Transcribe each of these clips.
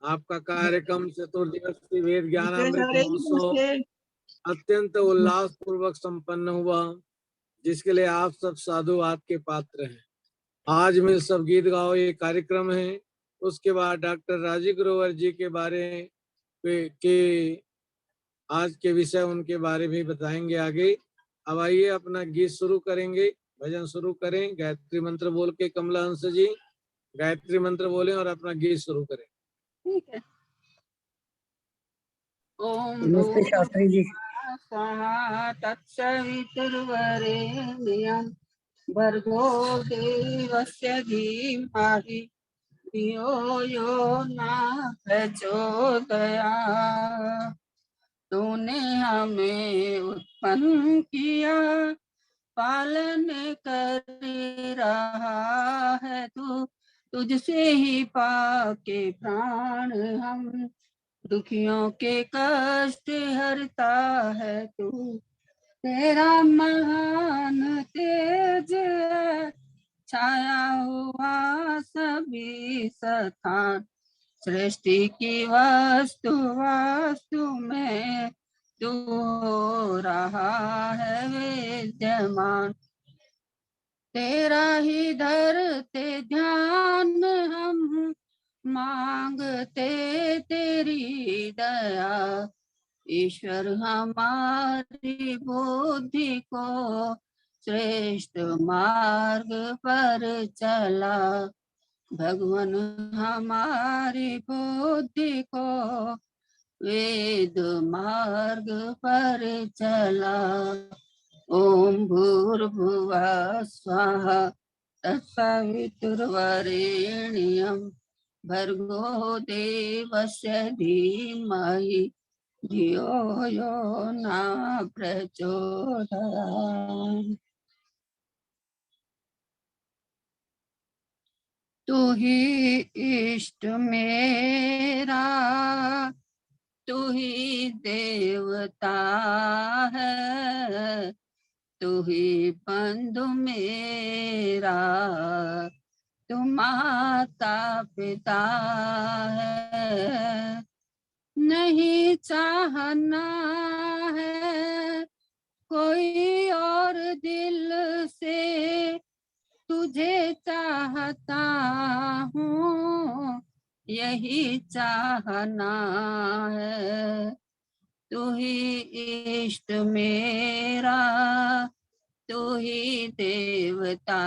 आपका कार्यक्रम चतुर्दिवसीय वेद ज्ञान अमृत हरे महोत्सव अत्यंत उल्लास पूर्वक संपन्न हुआ, जिसके लिए आप सब साधुवाद के पात्र हैं। आज मिल सब गीत गाओ ये कार्यक्रम है। उसके बाद डॉक्टर राजीव ग्रोवर जी के बारे के आज के विषय उनके बारे में बताएंगे आगे। अब आइए अपना गीत शुरू करेंगे, भजन शुरू करें। गायत्री मंत्र बोल के कमला हंस जी गायत्री मंत्र बोले और अपना गीत शुरू करें। ठीक है। ओम नमस्ते शास्त्री जी। तत्सवितुर्वरेण्यं भर्गो देवस्य धीमहि धियो यो न प्रचोदयात्। तूने हमें उत्पन्न किया, पालन कर रहा है तू, तुझसे ही पाके प्राण हम, दुखियों के कष्ट हरता है तू। तेरा महान तेज है, छाया हुआ सभी स्थान, सृष्टि की वस्तु वस्तु में तू हो रहा है विद्यमान। तेरा ही धरते ध्यान हम, मांगते तेरी दया। ईश्वर हमारी बुद्धि को श्रेष्ठ मार्ग पर चला, भगवान हमारी बुद्धि को वेद मार्ग पर चला। ओम भूर्भुवः स्वाहा तत्सवितुर्वरेण्यं भर्गो देवस्य धीमहि धियो यो न प्रचोदयात्। तू ही इष्ट मेरा, तू ही देवता है, तू ही बंधु मेरा, तू माता पिता है। नहीं चाहना है कोई और दिल से, तुझे चाहता हूँ यही चाहना है। तू ही इष्ट मेरा, तू ही देवता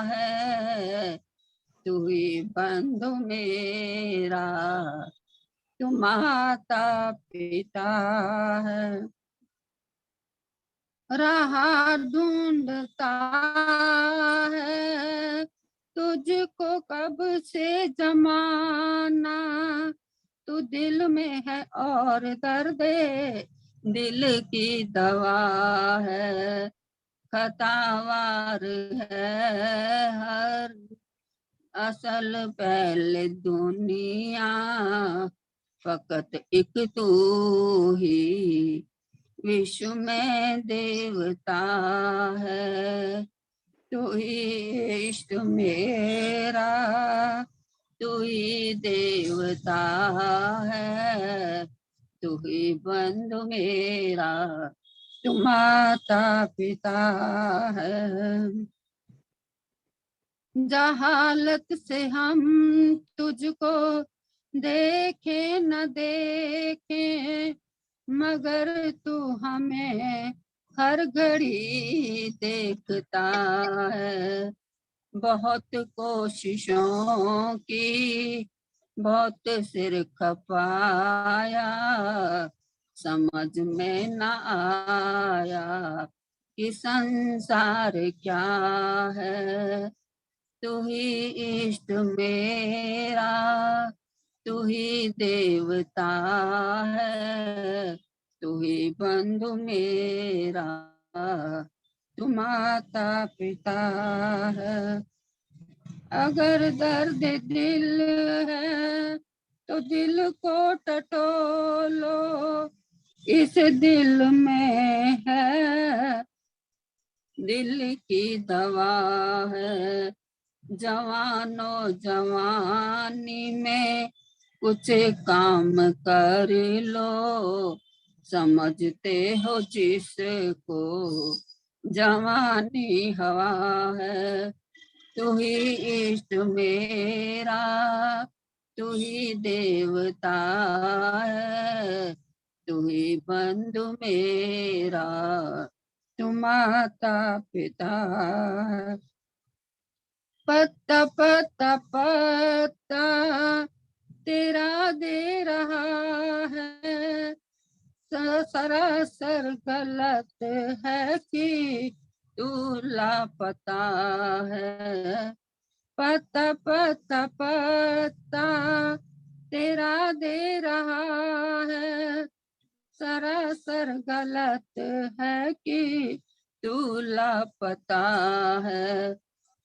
है, तू ही बंधु मेरा, तू माता पिता है। राह ढूंढता है तुझको कब से जमाना, तू दिल में है और दर्द दिल की दवा है। खतावार है हर असल पहले दुनिया, फकत एक तू ही विश्व में देवता है। तू ही इष्ट मेरा, तू ही देवता है, तू ही बंधु मेरा, तू माता पिता है। जहालत से हम तुझको देखे न देखे, मगर तू हमें हर घड़ी देखता है। बहुत कोशिशों की बहुत सिर खपाया, समझ में न आया कि संसार क्या है। तू ही इष्ट मेरा, तू ही देवता है, तू ही बंधु मेरा, तू माता पिता है। अगर दर्द दिल है तो दिल को टटोलो, इस दिल में है दिल की दवा है। जवानों जवानी में कुछ काम कर लो, समझते हो जिसको जवानी हवा है। तू ही इष्ट मेरा, तू ही देवता है, तू ही बंधु मेरा, तू माता पिता है। पत्ता पत्ता पत्ता तेरा दे रहा है, सरासर गलत है कि तू लापता है। पत्ता पत्ता पत्ता तेरा दे रहा है, सरासर गलत है कि तू लापता है।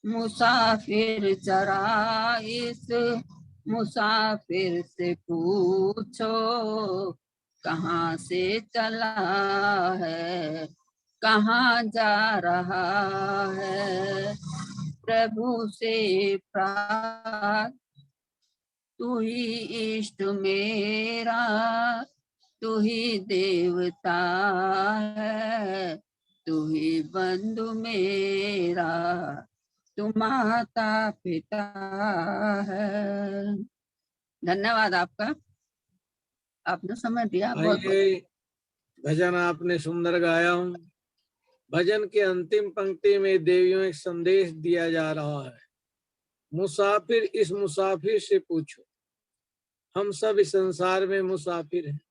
मुसाफिर जरा इस मुसाफिर से पूछो, कहाँ से चला है, कहाँ जा रहा है। प्रभु से प्रार्थना, तू ही इष्ट मेरा, तू ही देवता है, तू ही बंधु मेरा, तू माता पिता है। धन्यवाद आपका, आपने समय दिया, बहुत बहुत। आइए, भजन आपने सुंदर गाया। भजन के अंतिम पंक्ति में देवियों एक संदेश दिया जा रहा है। मुसाफिर इस मुसाफिर से पूछो। हम सब इस संसार में मुसाफिर हैं।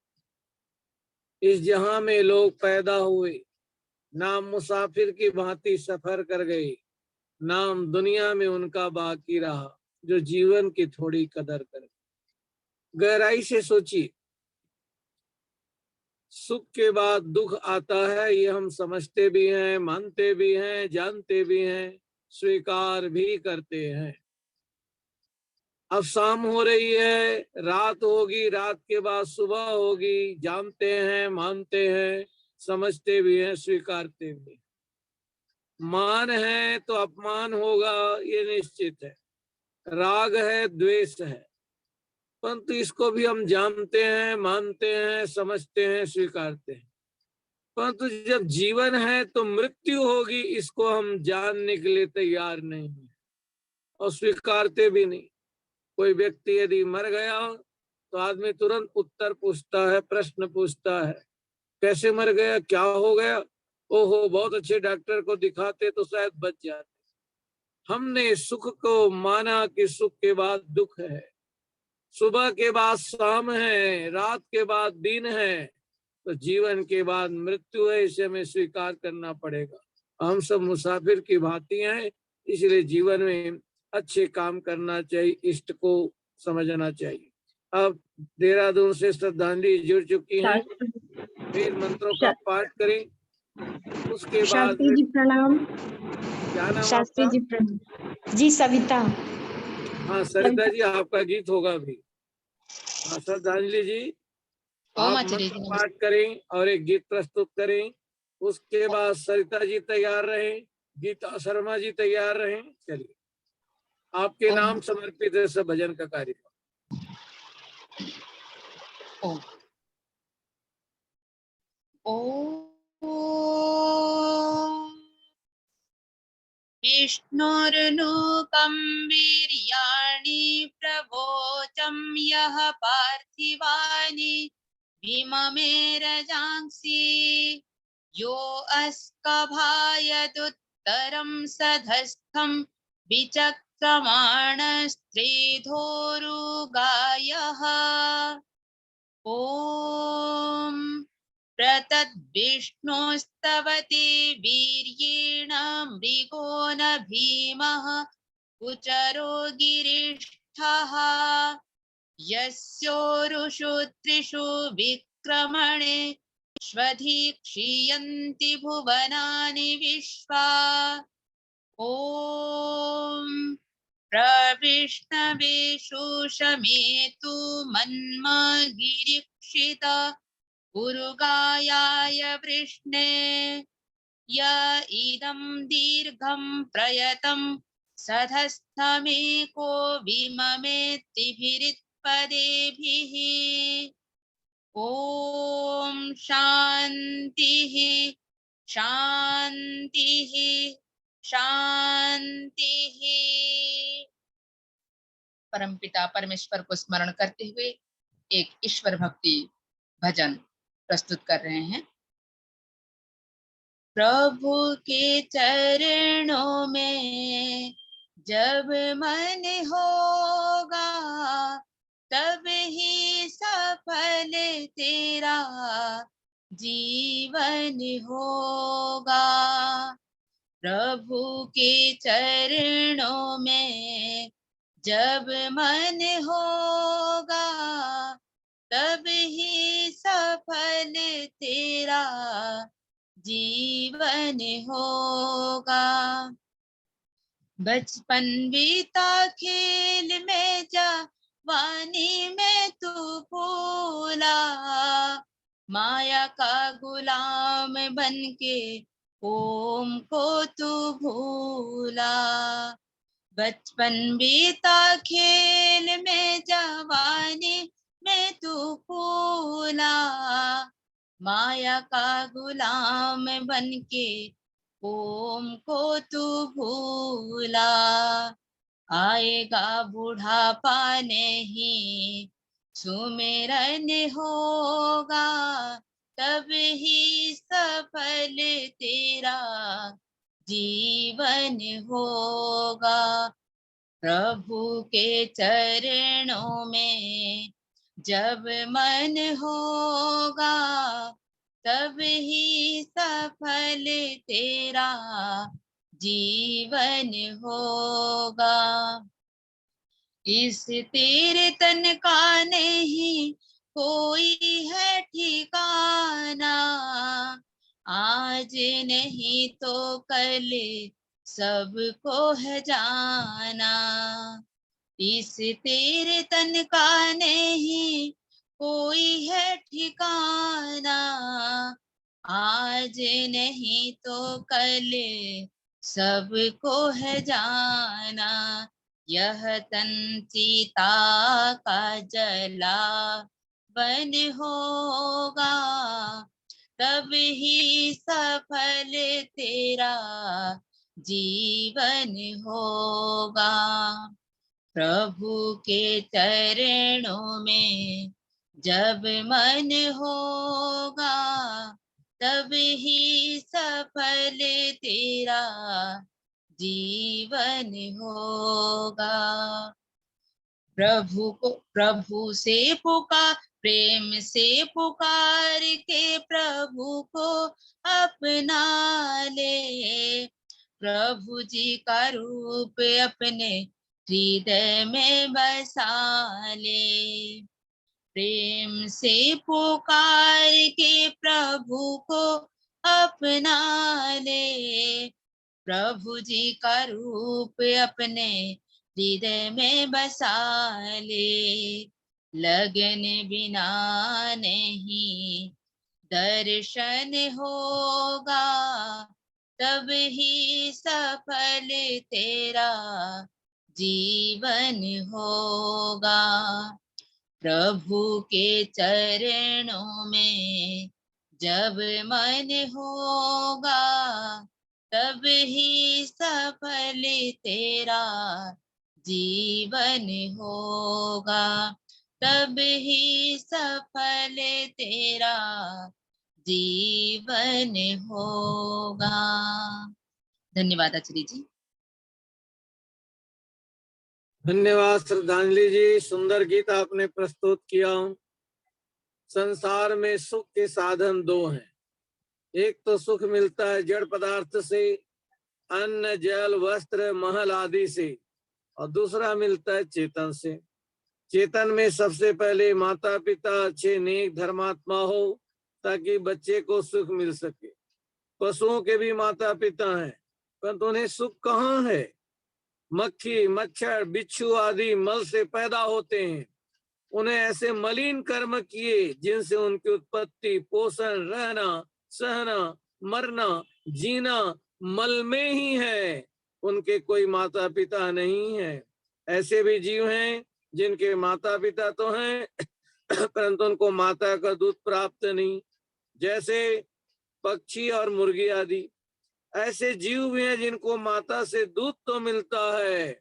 इस जहां में लोग पैदा हुए, नाम मुसाफिर की भांति सफर कर गए, नाम दुनिया में उनका बाकी रहा जो जीवन की थोड़ी कदर करे। गहराई से सोचिए, सुख के बाद दुख आता है, ये हम समझते भी हैं, मानते भी हैं, जानते भी हैं, स्वीकार भी करते हैं। अब शाम हो रही है, रात होगी, रात के बाद सुबह होगी, जानते हैं, मानते हैं, समझते भी हैं, स्वीकारते भी हैं। मान है तो अपमान होगा, ये निश्चित है। राग है, द्वेष है, परंतु इसको भी हम जानते हैं, मानते हैं, समझते हैं, स्वीकारते हैं। परंतु जब जीवन है तो मृत्यु होगी, इसको हम जानने के लिए तैयार नहीं है और स्वीकारते भी नहीं। कोई व्यक्ति यदि मर गया तो आदमी तुरंत उत्तर पूछता है, प्रश्न पूछता है, कैसे मर गया, क्या हो गया, ओहो बहुत अच्छे डॉक्टर को दिखाते तो शायद बच जाते। हमने सुख को माना कि सुख के बाद दुख है, सुबह के बाद शाम है, रात के बाद दिन है, तो जीवन के बाद मृत्यु है, इसे हमें स्वीकार करना पड़ेगा। हम सब मुसाफिर की भांति हैं, इसलिए जीवन में अच्छे काम करना चाहिए, इष्ट को समझना चाहिए। अब देहरादून से श्रद्धांजलि जुड़ चुकी हैं, फिर मंत्रों का पाठ करें, उसके बाद शास्त्री जी प्रणाम। क्या नाम शास्त्री आपका? जी प्रणाम जी। सविता। हाँ सरिता जी, आपका गीत होगा भी। हाँ श्रद्धांजलि जी, आप मंत्र पाठ करें और एक गीत प्रस्तुत करें। उसके बाद सरिता जी तैयार रहें, गीता शर्मा जी तैयार रहें। चलिए, आपके नाम समर्पित है सब भजन का कार्यक्रम। विष्णुर्नूकं वीर्याणि प्रवोचं यः पार्थिवानि भीममे रजांसि यो अस्कभायदुत्तरं सधस्थं विचक्रमाणस्त्रिधोरुगायः ॐ प्रतद्विष्णुस्तवति वीर्येण मृगो न भीमः कुचरो गिरिष्ठः यस्योरुषु त्रिषु विक्रमणे श्वधीक्षीयन्ति भुवनानि विश्वा ॐ प्रविष्णवे शोषमेतु मन्मा गिरीक्षित उरुगायाय वृष्णे य इदं दीर्घं प्रयतं सधस्थमेको विममेत्तिभिरित् पदेभिः। ॐ शान्तिः शान्तिः शान्तिः। परमपिता परमेश्वर को स्मरण करते हुए एक ईश्वर भक्ति भजन प्रस्तुत कर रहे हैं। प्रभु के चरणों में जब मन होगा तब ही सफल तेरा जीवन होगा। प्रभु के चरणों में जब मन होगा तब ही सफल तेरा जीवन होगा। बचपन बीता खेल में जवानी में तू भूला, माया का गुलाम बनके ओम को तू भूला। बचपन बीता खेल में जवानी में तू भूला, माया का गुलाम बनके ओम को तू भूला। आएगा बुढ़ापा नहीं सुमिरन होगा तब ही सफल तेरा जीवन होगा। प्रभु के चरणों में जब मन होगा तब ही सफल तेरा जीवन होगा। इस तेरे तन का नहीं कोई है ठिकाना, आज नहीं तो कल सबको है जाना। इस तेरे तन का नहीं कोई है ठिकाना, आज नहीं तो कल सबको है जाना। यह तन चिता का जला बन होगा तब ही सफल तेरा जीवन होगा। प्रभु के चरणों में जब मन होगा तब ही सफल तेरा जीवन होगा। प्रभु से पुकार, प्रेम से पुकार के प्रभु को अपना ले। प्रभु जी का रूप अपने हृदय में बसा ले। प्रेम से पुकार के प्रभु को अपना ले। प्रभु जी का रूप अपने हृदय में बसा ले। लगन बिना नहीं दर्शन होगा तब ही सफल तेरा जीवन होगा। प्रभु के चरणों में जब मन होगा तब ही सफल तेरा जीवन होगा, तब ही सफल तेरा जीवन होगा। धन्यवाद आचार्य जी। धन्यवाद श्रद्धांजलि जी, सुंदर गीत आपने प्रस्तुत किया। संसार में सुख के साधन दो हैं। एक तो सुख मिलता है जड़ पदार्थ से, अन्न जल वस्त्र महल आदि से, और दूसरा मिलता है चेतन से। चेतन में सबसे पहले माता पिता अच्छे नेक धर्मात्मा हो ताकि बच्चे को सुख मिल सके। पशुओं के भी माता पिता हैं, परंतु उन्हें सुख कहाँ है? मक्खी मच्छर बिच्छू आदि मल से पैदा होते हैं। उन्हें ऐसे मलिन कर्म किए जिनसे उनकी उत्पत्ति पोषण रहना सहना मरना जीना मल में ही है। उनके कोई माता पिता नहीं है। ऐसे भी जीव हैं जिनके माता पिता तो हैं परंतु उनको माता का दूध प्राप्त नहीं, जैसे पक्षी और मुर्गी आदि। ऐसे जीव भी हैं जिनको माता से दूध तो मिलता है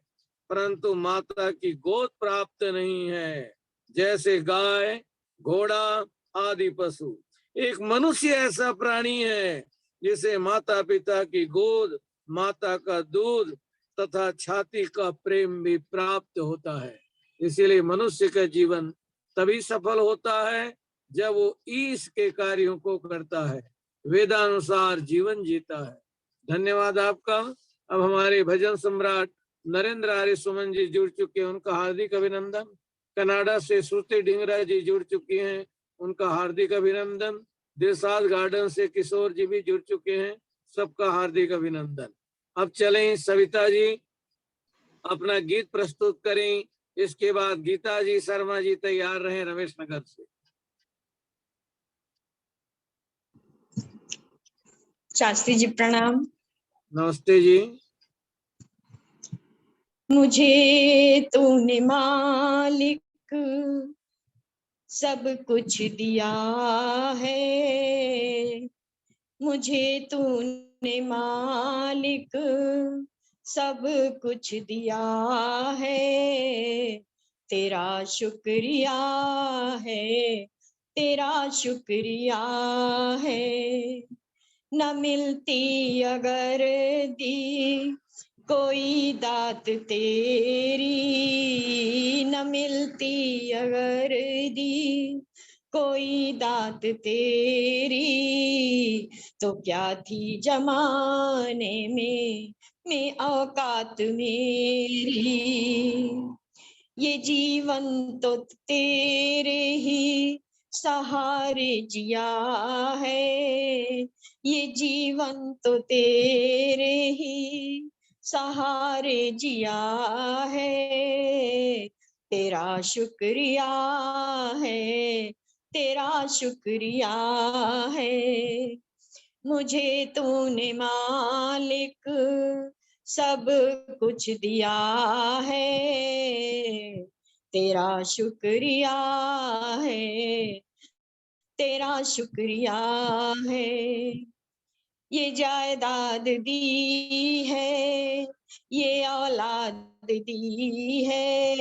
परंतु माता की गोद प्राप्त नहीं है, जैसे गाय, घोड़ा आदि पशु। एक मनुष्य ऐसा प्राणी है जिसे माता पिता की गोद, माता का दूध तथा छाती का प्रेम भी प्राप्त होता है। इसीलिए मनुष्य का जीवन तभी सफल होता है जब वो ईश के कार्यों को करता है, वेदानुसार जीवन जीता है। धन्यवाद आपका। अब हमारे भजन सम्राट नरेंद्र आर्य सुमन जी जुड़ चुके हैं, उनका हार्दिक अभिनंदन। कनाडा से श्रुति डिंगरा जी जुड़ चुकी हैं, उनका हार्दिक अभिनंदन। देसाद गार्डन से किशोर जी भी जुड़ चुके हैं, सबका हार्दिक अभिनंदन। अब चलें सविता जी अपना गीत प्रस्तुत करें, इसके बाद गीता जी शर्मा जी तैयार रहे रमेश नगर से। शास्त्री जी प्रणाम। नमस्ते जी। मुझे तूने मालिक सब कुछ दिया है, मुझे तूने मालिक सब कुछ दिया है, तेरा शुक्रिया है, तेरा शुक्रिया है। न मिलती अगर दी कोई दात तेरी, न मिलती अगर दी कोई दात तेरी, तो क्या थी जमाने में औकात मेरी। ये जीवन तो तेरे ही सहारे जिया है, ये जीवन तो तेरे ही सहारे जिया है, तेरा शुक्रिया है, तेरा शुक्रिया है। मुझे तूने मालिक सब कुछ दिया है, तेरा शुक्रिया है, तेरा शुक्रिया है। ये जायदाद दी है, ये औलाद दी है,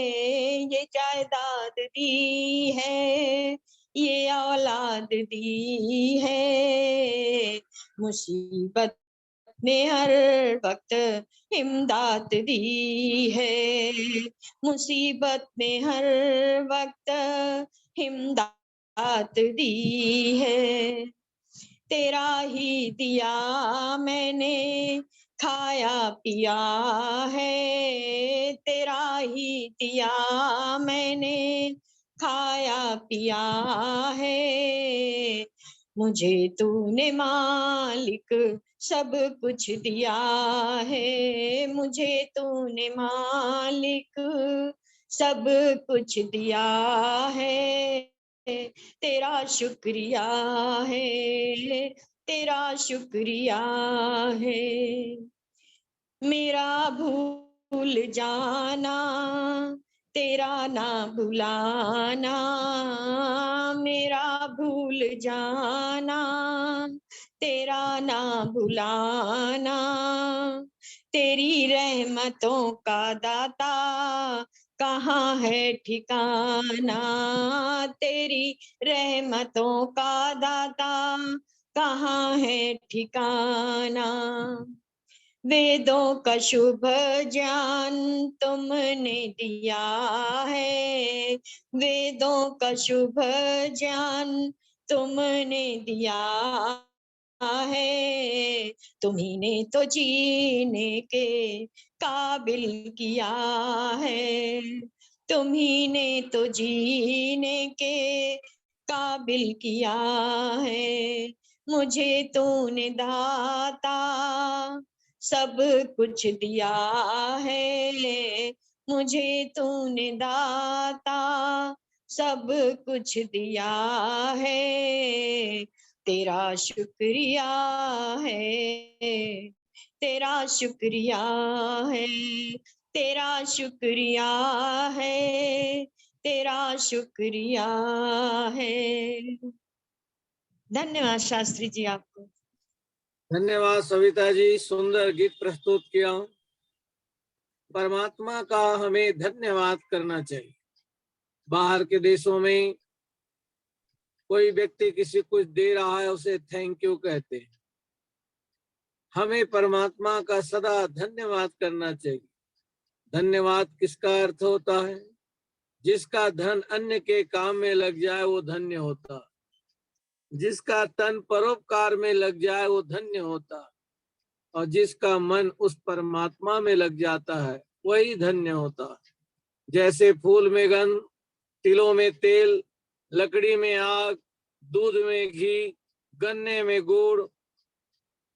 ये जायदाद दी है, ये औलाद दी है। मुसीबत में हर वक्त इमदाद दी है, मुसीबत में हर वक्त इमदाद दी है। तेरा ही दिया मैंने खाया पिया है, तेरा ही दिया मैंने खाया पिया है। मुझे तूने मालिक सब कुछ दिया है, मुझे तूने मालिक सब कुछ दिया है, तेरा शुक्रिया है, तेरा शुक्रिया है। मेरा भूल जाना तेरा ना भुलाना, मेरा भूल जाना तेरा ना भुलाना, तेरी रहमतों का दाता कहाँ है ठिकाना, तेरी रहमतों का दाता कहाँ है ठिकाना। वेदों का शुभ ज्ञान तुमने दिया है, वेदों का शुभ ज्ञान तुमने दिया है, तुम्ही ने तो जीने के काबिल किया है, तुम्ही ने तो जीने के काबिल किया है। मुझे तूने दाता सब कुछ दिया है, मुझे तूने दाता सब कुछ दिया है, तेरा शुक्रिया है, तेरा शुक्रिया है। तेरा शुक्रिया है, तेरा शुक्रिया है। धन्यवाद शास्त्री जी आपको। धन्यवाद सविता जी, सुंदर गीत प्रस्तुत किया। परमात्मा का हमें धन्यवाद करना चाहिए। बाहर के देशों में कोई व्यक्ति किसी कुछ दे रहा है, उसे थैंक यू कहते हैं। हमें परमात्मा का सदा धन्यवाद करना चाहिए। धन्यवाद किसका अर्थ होता है? जिसका धन अन्य के काम में लग जाए वो धन्य होता है। जिसका तन परोपकार में लग जाए वो धन्य होता है। और जिसका मन उस परमात्मा में लग जाता है वही धन्य होता है। जैसे फूल में गंध, तिलों में तेल, लकड़ी में आग, दूध में घी, गन्ने में गुड़,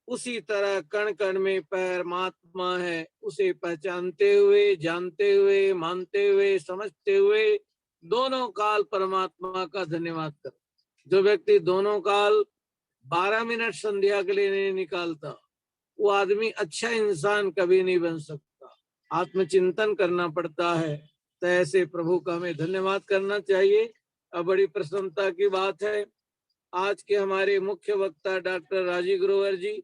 उसी तरह कण कण में परमात्मा है। उसे पहचानते हुए, जानते हुए, मानते हुए, समझते हुए दोनों काल परमात्मा का धन्यवाद करो। जो व्यक्ति दोनों काल 12 मिनट संध्या के लिए नहीं निकालता, वो आदमी अच्छा इंसान कभी नहीं बन सकता। आत्मचिंतन करना पड़ता है। तो ऐसे प्रभु का हमें धन्यवाद करना चाहिए। अब बड़ी प्रसन्नता की बात है, आज के हमारे मुख्य वक्ता डॉक्टर राजीव ग्रोवर जी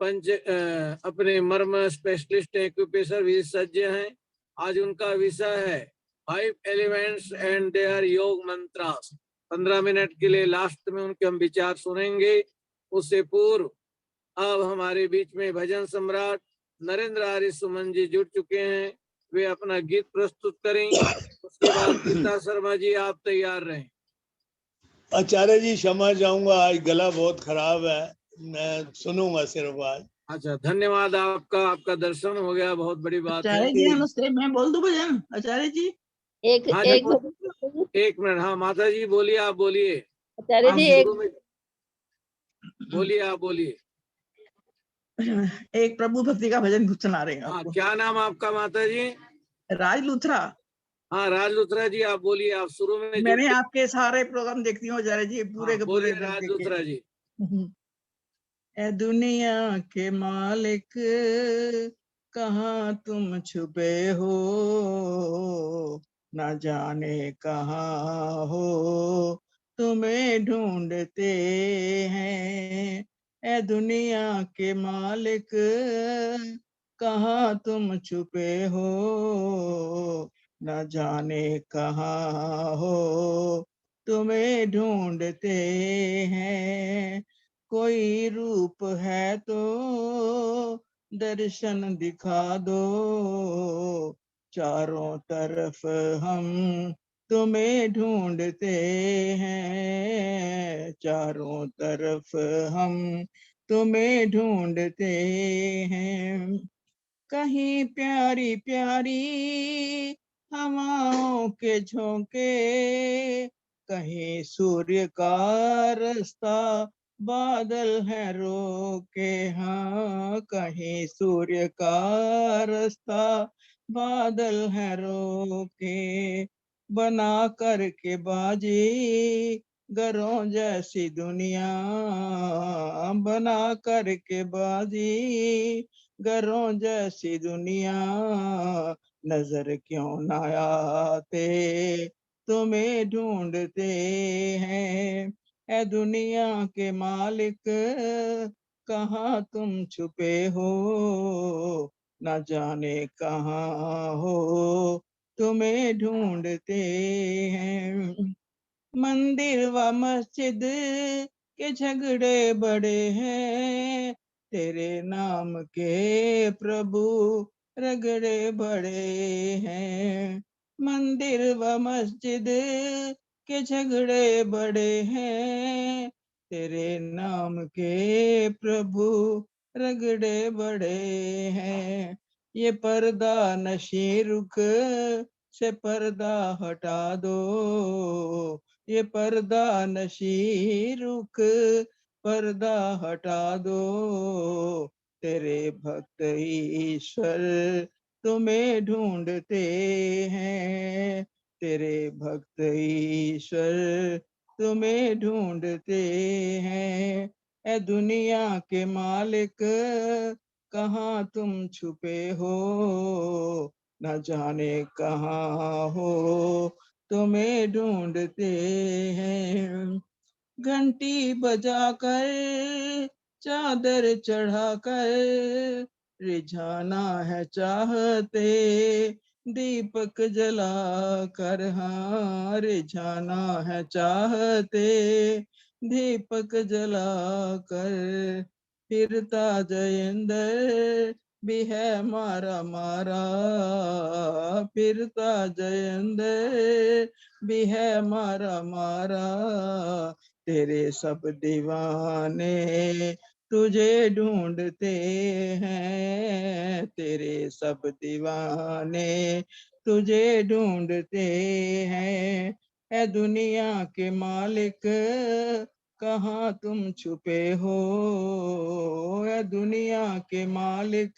अपने मर्म स्पेशलिस्ट एक्यूप्रेशर विशेषज्ञ हैं। आज उनका विषय है 5 एलिमेंट्स एंड देयर योग मंत्रास। 15 मिनट के लिए लास्ट में उनके हम विचार सुनेंगे। उससे पूर्व अब हमारे बीच में भजन सम्राट नरेंद्र आर्य सुमन जी जुड़ चुके हैं। वे अपना गीत प्रस्तुत करें। उसके बाद गीता शर्मा जी आप तैयार रहें। आचार्य जी क्षमा चाहूंगा, आज गला बहुत खराब है, मैं सुनूंगा सिर्फ आज। अच्छा, धन्यवाद आपका। आपका दर्शन हो गया, बहुत बड़ी बात है। आचार्य जी नमस्ते, मैं बोल दूं भजन? आचार्य जी हाँ जी, एक मिनट। हाँ माता जी बोलिए, आप बोलिए। आचार्य जी शुरू में बोलिए, आप बोलिए। एक प्रभु भक्ति का भजन सुना रहे हैं हाँ, आपको। क्या नाम आपका माता जी? राज लूथरा। हाँ राज लूथरा जी, आप बोलिए। आप शुरू में मैंने आपके सारे प्रोग्राम देखती हूँ आचार्य जी, पूरे के पूरे राज लूथरा जी। ए दुनिया के मालिक कहाँ तुम छुपे हो, न जाने कहाँ हो तुम्हें ढूंढते हैं। ए दुनिया के मालिक कहाँ तुम छुपे हो, न जाने कहाँ हो तुम्हें ढूंढते हैं। कोई रूप है तो दर्शन दिखा दो, चारों तरफ हम तुम्हें ढूंढते हैं। चारों तरफ हम तुम्हें ढूंढते हैं। कहीं प्यारी प्यारी हवाओं के झोंके, कहीं सूर्य का रास्ता बादल है रोके। हाँ, कहीं सूर्य का रास्ता बादल है रोके। बना करके बाजी गरों जैसी दुनिया, बना करके बाजी गरों जैसी दुनिया, नजर क्यों ना आते तुम्हें ढूंढते हैं। ए दुनिया के मालिक कहाँ तुम छुपे हो, न जाने कहाँ हो तुम्हें ढूंढते हैं। मंदिर व मस्जिद के झगड़े बड़े हैं, तेरे नाम के प्रभु रगड़े बड़े हैं। मंदिर व मस्जिद के झगड़े बड़े हैं, तेरे नाम के प्रभु रगड़े बड़े हैं। ये पर्दा नशी रुख से पर्दा हटा दो, ये पर्दा नशी रुख पर्दा हटा दो। तेरे भक्त ईश्वर तुम्हें ढूंढते हैं, तेरे भक्त ईश्वर तुम्हें ढूंढते हैं। ए दुनिया के मालिक कहाँ तुम छुपे हो, न जाने कहाँ हो तुम्हें ढूंढते हैं। घंटी बजाकर चादर चढ़ाकर रिझाना है चाहते, दीपक जलाकर हाँ रिझाना है चाहते, दीपक जलाकर। फिरता जयेंद्र भी है मारा मारा, फिरता जयेंद्र भी है मारा मारा। तेरे सब दीवाने तुझे ढूंढते हैं, तेरे सब दीवाने तुझे ढूंढते हैं। ऐ दुनिया के मालिक कहाँ तुम छुपे हो, ऐ दुनिया के मालिक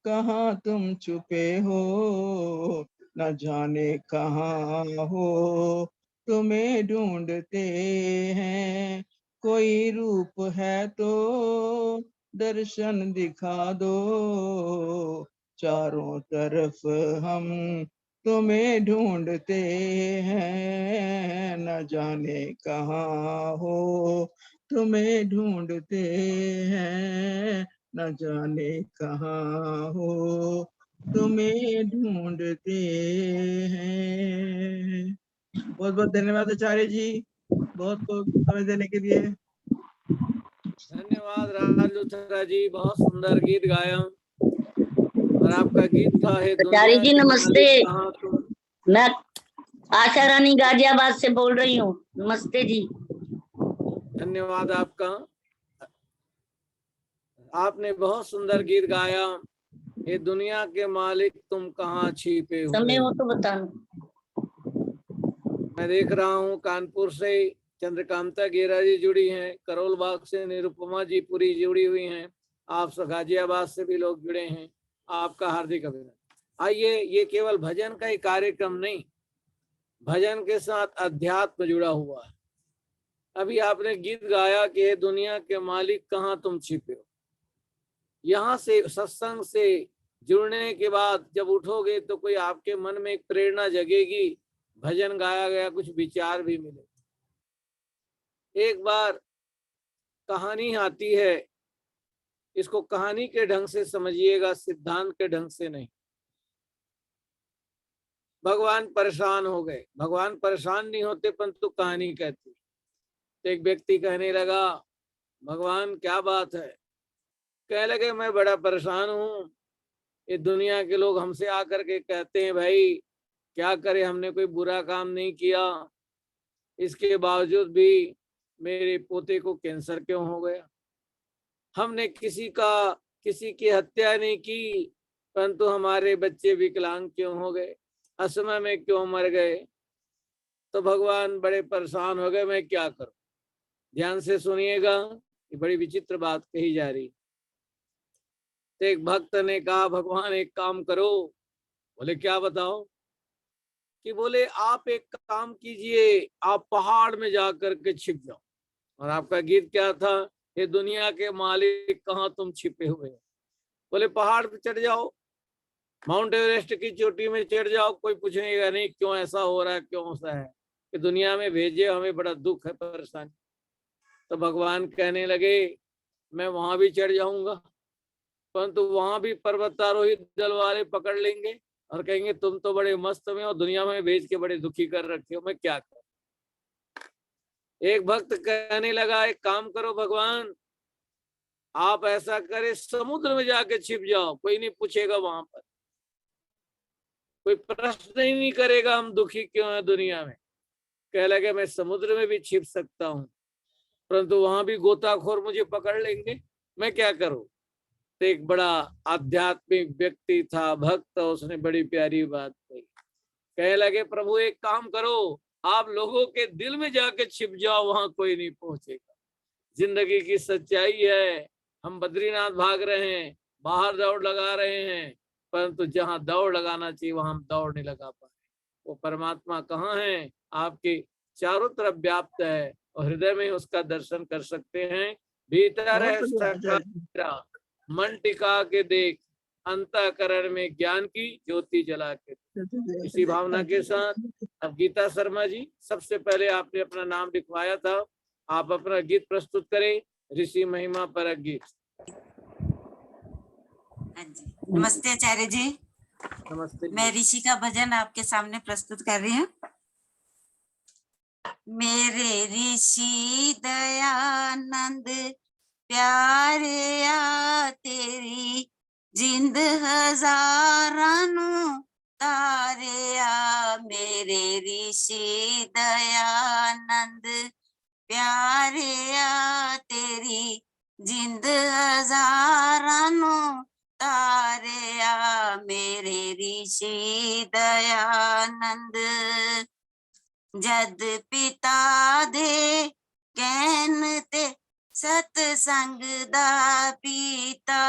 कहाँ तुम छुपे हो। न जाने कहाँ हो तुम्हें ढूंढते हैं। कोई रूप है तो दर्शन दिखा दो, चारों तरफ हम तुम्हें ढूंढते हैं। न जाने कहाँ हो तुम्हें ढूंढते हैं, न जाने कहाँ हो तुम्हें ढूंढते हैं। बहुत बहुत धन्यवाद आचार्य जी, बहुत बहुत समय देने के लिए। धन्यवाद राज लुथरा जी, बहुत सुंदर गीत गाया। और आपका गीत था हे आचार्य दुनिया जी के नमस्ते। मालिक कहाँ तुम। मैं आशा रानी गाजियाबाद से बोल रही हूँ। नमस्ते जी। धन्यवाद आपका, आपने बहुत सुंदर गीत गाया। ये दुनिया के मालिक तुम कहाँ छिपे समय हुए हो हो। तो बताना। मैं देख रहा हूँ कानपुर से चंद्रकांता गेरा जी जुड़ी हैं, करोल बाग से निरुपमा जी पूरी जुड़ी हुई हैं, आप गाजियाबाद से भी लोग जुड़े हैं। आपका हार्दिक अभिनंदन। आइए, ये केवल भजन का ही कार्यक्रम नहीं, भजन के साथ अध्यात्म जुड़ा हुआ है। अभी आपने गीत गाया कि हे दुनिया के मालिक कहाँ तुम छिपे हो। यहाँ से सत्संग से जुड़ने के बाद जब उठोगे तो कोई आपके मन में एक प्रेरणा जगेगी, भजन गाया गया, कुछ विचार भी मिले। एक बार कहानी आती है, इसको कहानी के ढंग से समझिएगा, सिद्धांत के ढंग से नहीं। भगवान परेशान हो गए, भगवान परेशान नहीं होते परंतु कहानी कहती। तो एक व्यक्ति कहने लगा, भगवान क्या बात है। कह लगे, मैं बड़ा परेशान हूँ, ये दुनिया के लोग हमसे आकर के कहते हैं भाई क्या करे, हमने कोई बुरा काम नहीं किया, इसके बावजूद भी मेरे पोते को कैंसर क्यों हो गया। हमने किसी की हत्या नहीं की परंतु हमारे बच्चे विकलांग क्यों हो गए, असमय में क्यों मर गए। तो भगवान बड़े परेशान हो गए, मैं क्या करूं। ध्यान से सुनिएगा, ये बड़ी विचित्र बात कही जा रही। तो एक भक्त ने कहा, भगवान एक काम करो। बोले क्या बताओ। कि बोले आप एक काम कीजिए, आप पहाड़ में जाकर के छिप जाओ। और आपका गीत क्या था, ये दुनिया के मालिक कहाँ तुम छिपे हुए हो। बोले पहाड़ पे चढ़ जाओ, माउंट एवरेस्ट की चोटी में चढ़ जाओ, कोई पूछेगा नहीं क्यों ऐसा हो रहा है, क्यों ऐसा है, कि दुनिया में भेजे, हमें बड़ा दुख है, परेशानी। तो भगवान कहने लगे, मैं वहां भी चढ़ जाऊंगा परंतु वहां भी पर्वतारोही दल वाले पकड़ लेंगे और कहेंगे तुम तो बड़े मस्त में और दुनिया में भेज के बड़े दुखी कर रखे हो, मैं क्या करूं। एक भक्त कहने लगा, एक काम करो भगवान, आप ऐसा करे समुद्र में जाके छिप जाओ, कोई नहीं पूछेगा, वहां पर कोई प्रश्न ही नहीं करेगा हम दुखी क्यों है दुनिया में। कह लगे, मैं समुद्र में भी छिप सकता हूँ परंतु वहां भी गोताखोर मुझे पकड़ लेंगे, मैं क्या करूं। तो एक बड़ा आध्यात्मिक व्यक्ति था, भक्त, उसने बड़ी प्यारी बात कही। कह लगे, प्रभु एक काम करो, आप लोगों के दिल में जाके छिप जाओ, वहां कोई नहीं पहुंचेगा। जिंदगी की सच्चाई है, हम बद्रीनाथ भाग रहे हैं, बाहर दौड़ लगा रहे हैं परंतु जहां दौड़ लगाना चाहिए वहां हम दौड़ नहीं लगा पा रहे। वो परमात्मा कहाँ है, आपके चारों तरफ व्याप्त है और हृदय में उसका दर्शन कर सकते हैं। भीतर है बहुत बढ़िया आचार्य जी। मन टिका के देख, अंतःकरण में ज्ञान की ज्योति जला के। इसी भावना के साथ अब गीता शर्मा जी, सबसे पहले आपने अपना नाम लिखवाया था, आप अपना गीत प्रस्तुत करें, ऋषि महिमा पर गीत। हाँ जी, नमस्ते आचार्य जी। नमस्ते। मैं ऋषि का भजन आपके सामने प्रस्तुत कर रही हूँ। मेरे ऋषि दयानंद प्यारे आ तेरी जिंद हजारां तारे आ। मेरे ऋषि दयानंद प्यारे आ तेरी जिंद हजारां तारे आ। मेरे ऋषि दयानंद जद पिता दे कहन ते सतसंग दा पीता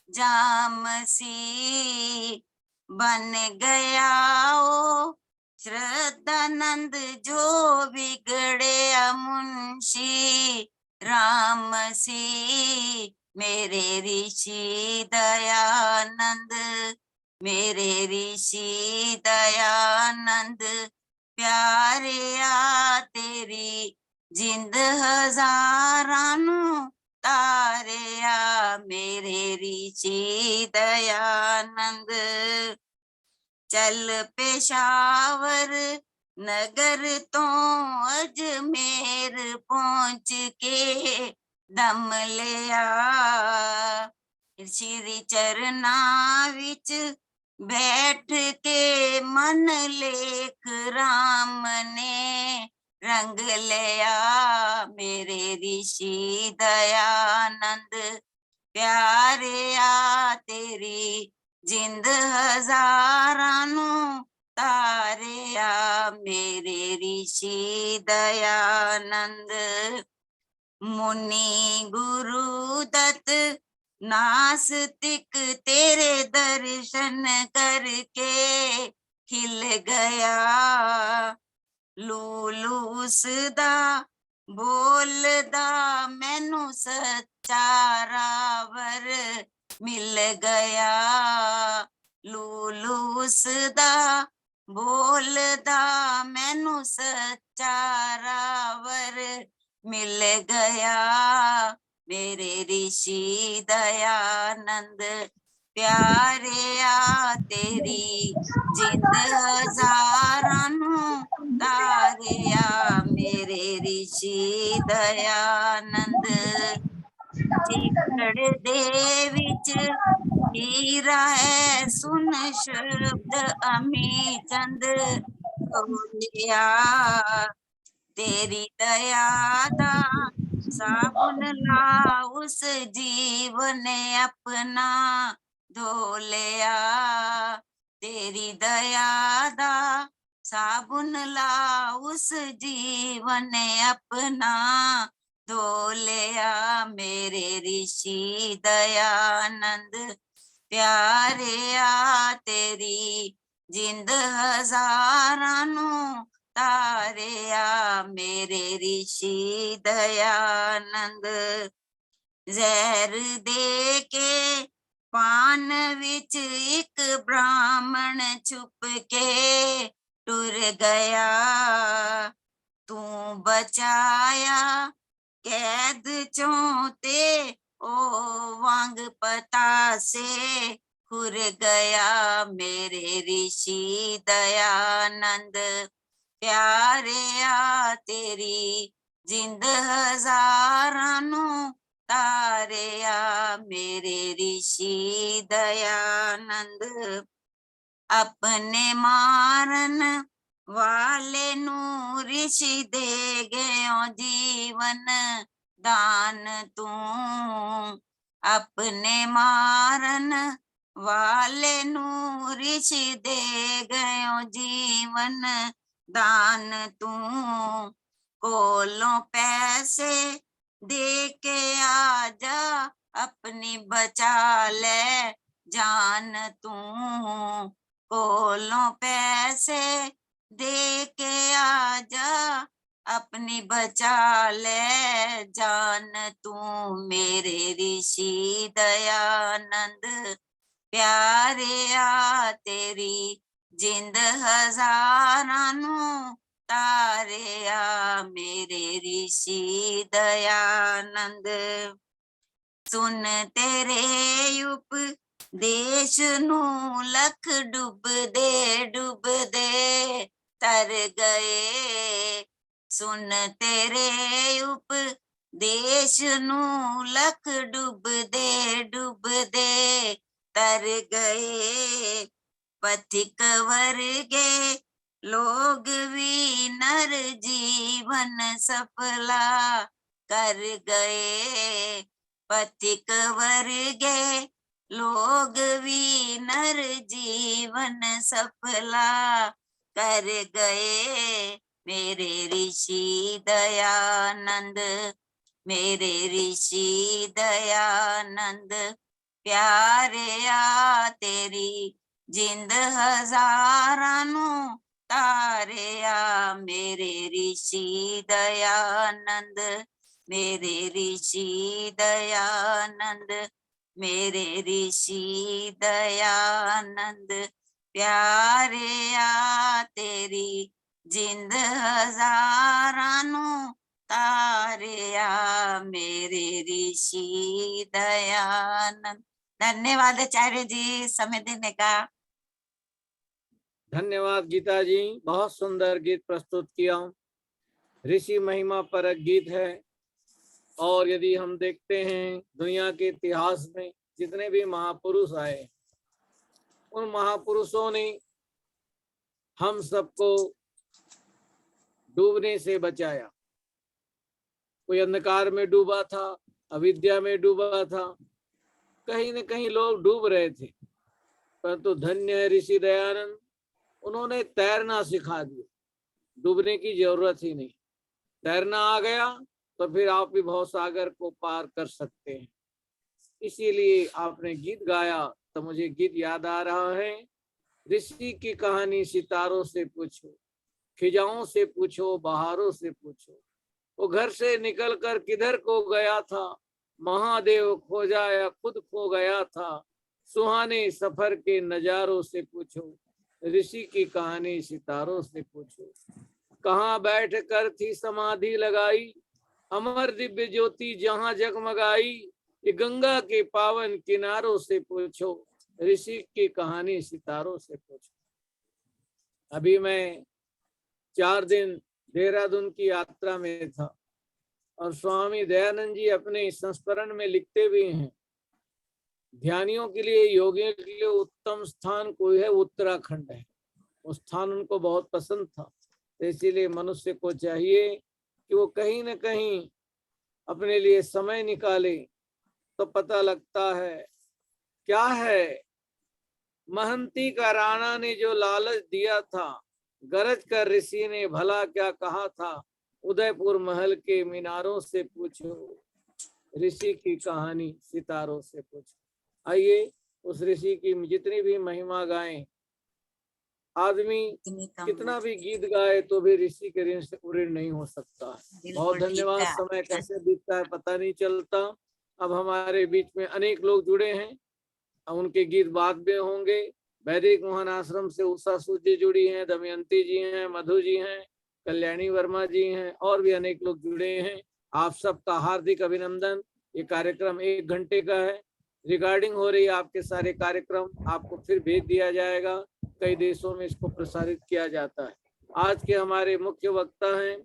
जाम सी बन गया ओ श्रद्धानंद जो बिगड़े मुंशी राम सी। मेरे ऋषि दयानंद मेरे ऋषि दयानंद प्यारे आ तेरी जिंद हजारां तारे आ। मेरे ऋषि दयानंद चल पेशावर नगर तो अजमेर पहुंच के दम लिया। श्री चरना विच बैठ के मन लेख राम ने रंग लिया। मेरे ऋषि दयानंद प्यारे आ तेरी जिंद हजारां तारे आ। मेरे ऋषि दयानंद मुनि गुरु दत्त नास्तिक तेरे दर्शन करके खिल गया। लूलू सदा बोलदा मैनू सच्चा रावर मिल गया। लूलू सदा बोलदा मैनू सच्चा रावर मिल गया। मेरे ऋषि दयानंद प्यारे आ तेरी जिंद हजारां तारे आ। मेरे ऋषि दयानंद जिकड़ दे विच हीरा है सुन शब्द अमी चंद बोलिया। तेरी दया दा साबुन ला उस जीवन अपना धो लिया। तेरी दया दा साबुन ला उस जीवन अपना धो लिया। मेरे ऋषि दयानंद प्यारे आ तेरी जिंद हजारां तारे आ। मेरे ऋषि दयानंद जहर दे के पान विच एक ब्राह्मण छुप के टुर गया। तू बचाया कैद चों ते ओ वांग पता से खुर गया। मेरे ऋषि दयानंद प्यारे आ तेरी जिंद हजारां तारे आ। मेरे ऋषि दयानंद अपने मारन वाले नू ऋषि दे गयो जीवन दान तू। अपने मारन वाले नू ऋषि दे गयो जीवन दान तू। कोलों पैसे दे के आजा अपनी बचा ले जान तू। कोलों पैसे दे के आजा अपनी बचा ले जान तू। मेरे ऋषि दयानंद प्यारे आ तेरी जिंद हजारां नू तारे आ मेरे ऋषि दयानंद। सुन तेरे उपदेश नू लख डुबदे तर गए। सुन तेरे उपदेश नू लख डुबदे तर गए। पथिक वर्गे लोग भी नर जीवन सफला कर गए। पथिक वर्गे लोग भी नर जीवन सफला कर गए। मेरे ऋषि दयानंद, मेरे ऋषि दयानंद, प्यारे आ तेरी जिंद हजारां नू तारे आ मेरे ऋषि दयानंद, मेरे ऋषि दयानंद, मेरे ऋषि दयानंद, प्यारे आ तेरी जिंद हजारां नू तारे आ मेरे ऋषि दयानंद। धन्यवाद आचार्य जी समय देने का। धन्यवाद गीता जी, बहुत सुंदर गीत प्रस्तुत किया। ऋषि महिमा परक गीत है। और यदि हम देखते हैं दुनिया के इतिहास में जितने भी महापुरुष आए, उन महापुरुषों ने हम सबको डूबने से बचाया। कोई अंधकार में डूबा था, अविद्या में डूबा था, कहीं न कहीं लोग डूब रहे थे, परंतु धन्य है ऋषि दयानंद, उन्होंने तैरना सिखा दिया। डूबने की जरूरत ही नहीं, तैरना आ गया तो फिर आप भी भवसागर को पार कर सकते हैं। इसीलिए आपने गीत गाया तो मुझे गीत याद आ रहा है। ऋषि की कहानी सितारों से पूछो, खिजाओं से पूछो, बहारों से पूछो। वो घर से निकलकर किधर को गया था, महादेव खोजा या खुद खो गया था। सुहाने सफर के नजारों से पूछो, ऋषि की कहानी सितारों से पूछो। कहाँ बैठ कर थी समाधि लगाई, अमर दिव्य ज्योति जहां जगमगाई। ये गंगा के पावन किनारों से पूछो, ऋषि की कहानी सितारों से पूछो। अभी मैं 4 दिन देहरादून की यात्रा में था और स्वामी दयानंद जी अपने संस्मरण में लिखते भी हैं, ध्यानियों के लिए, योगियों के लिए उत्तम स्थान कोई है, उत्तराखंड है। वो स्थान उनको बहुत पसंद था। तो इसीलिए मनुष्य को चाहिए कि वो कहीं न कहीं अपने लिए समय निकाले, तो पता लगता है क्या है। महंती का राणा ने जो लालच दिया था, गरज कर ऋषि ने भला क्या कहा था। उदयपुर महल के मीनारों से पूछो, ऋषि की कहानी सितारों से पूछो। आइए उस ऋषि की जितनी भी महिमा गाएं। आदमी कितना भी गीत गाए तो भी ऋषि के ऋण से ऋण नहीं हो सकता। बहुत धन्यवाद। समय कैसे बीतता है पता नहीं चलता। अब हमारे बीच में अनेक लोग जुड़े हैं, अब उनके गीत बाद में होंगे। वैदिक मोहन आश्रम से उषा सूद जी जुड़ी हैं, दमयंती जी हैं, मधु जी हैं, कल्याणी वर्मा जी हैं, और भी अनेक लोग जुड़े हैं। आप सबका हार्दिक अभिनंदन। ये कार्यक्रम 1 घंटे का है। रिकॉर्डिंग हो रही है आपके सारे कार्यक्रम, आपको फिर भेज दिया जाएगा। कई देशों में इसको प्रसारित किया जाता है। आज के हमारे मुख्य वक्ता हैं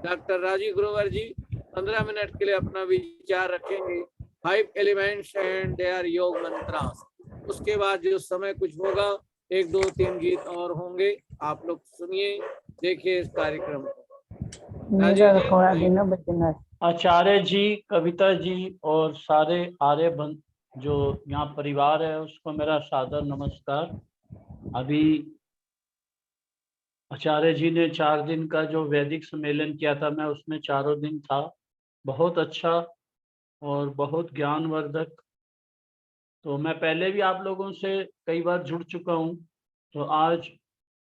डॉक्टर राजीव ग्रोवर जी। 15 मिनट के लिए अपना विचार रखेंगे। 5 एलिमेंट्स एंड देयर योग मंत्रास। उसके बाद जो समय कुछ होगा, 1, 2, 3 गीत और होंगे। आप लोग सुनिए, देखिए इस कार्यक्रम को। आचार्य जी, कविता जी और सारे आर्यभट्ट जो यहाँ परिवार है उसको मेरा सादर नमस्कार। अभी आचार्य जी ने 4 दिन का जो वैदिक सम्मेलन किया था, मैं उसमें 4 दिन था। बहुत अच्छा और बहुत ज्ञानवर्धक। तो मैं पहले भी आप लोगों से कई बार जुड़ चुका हूँ। तो आज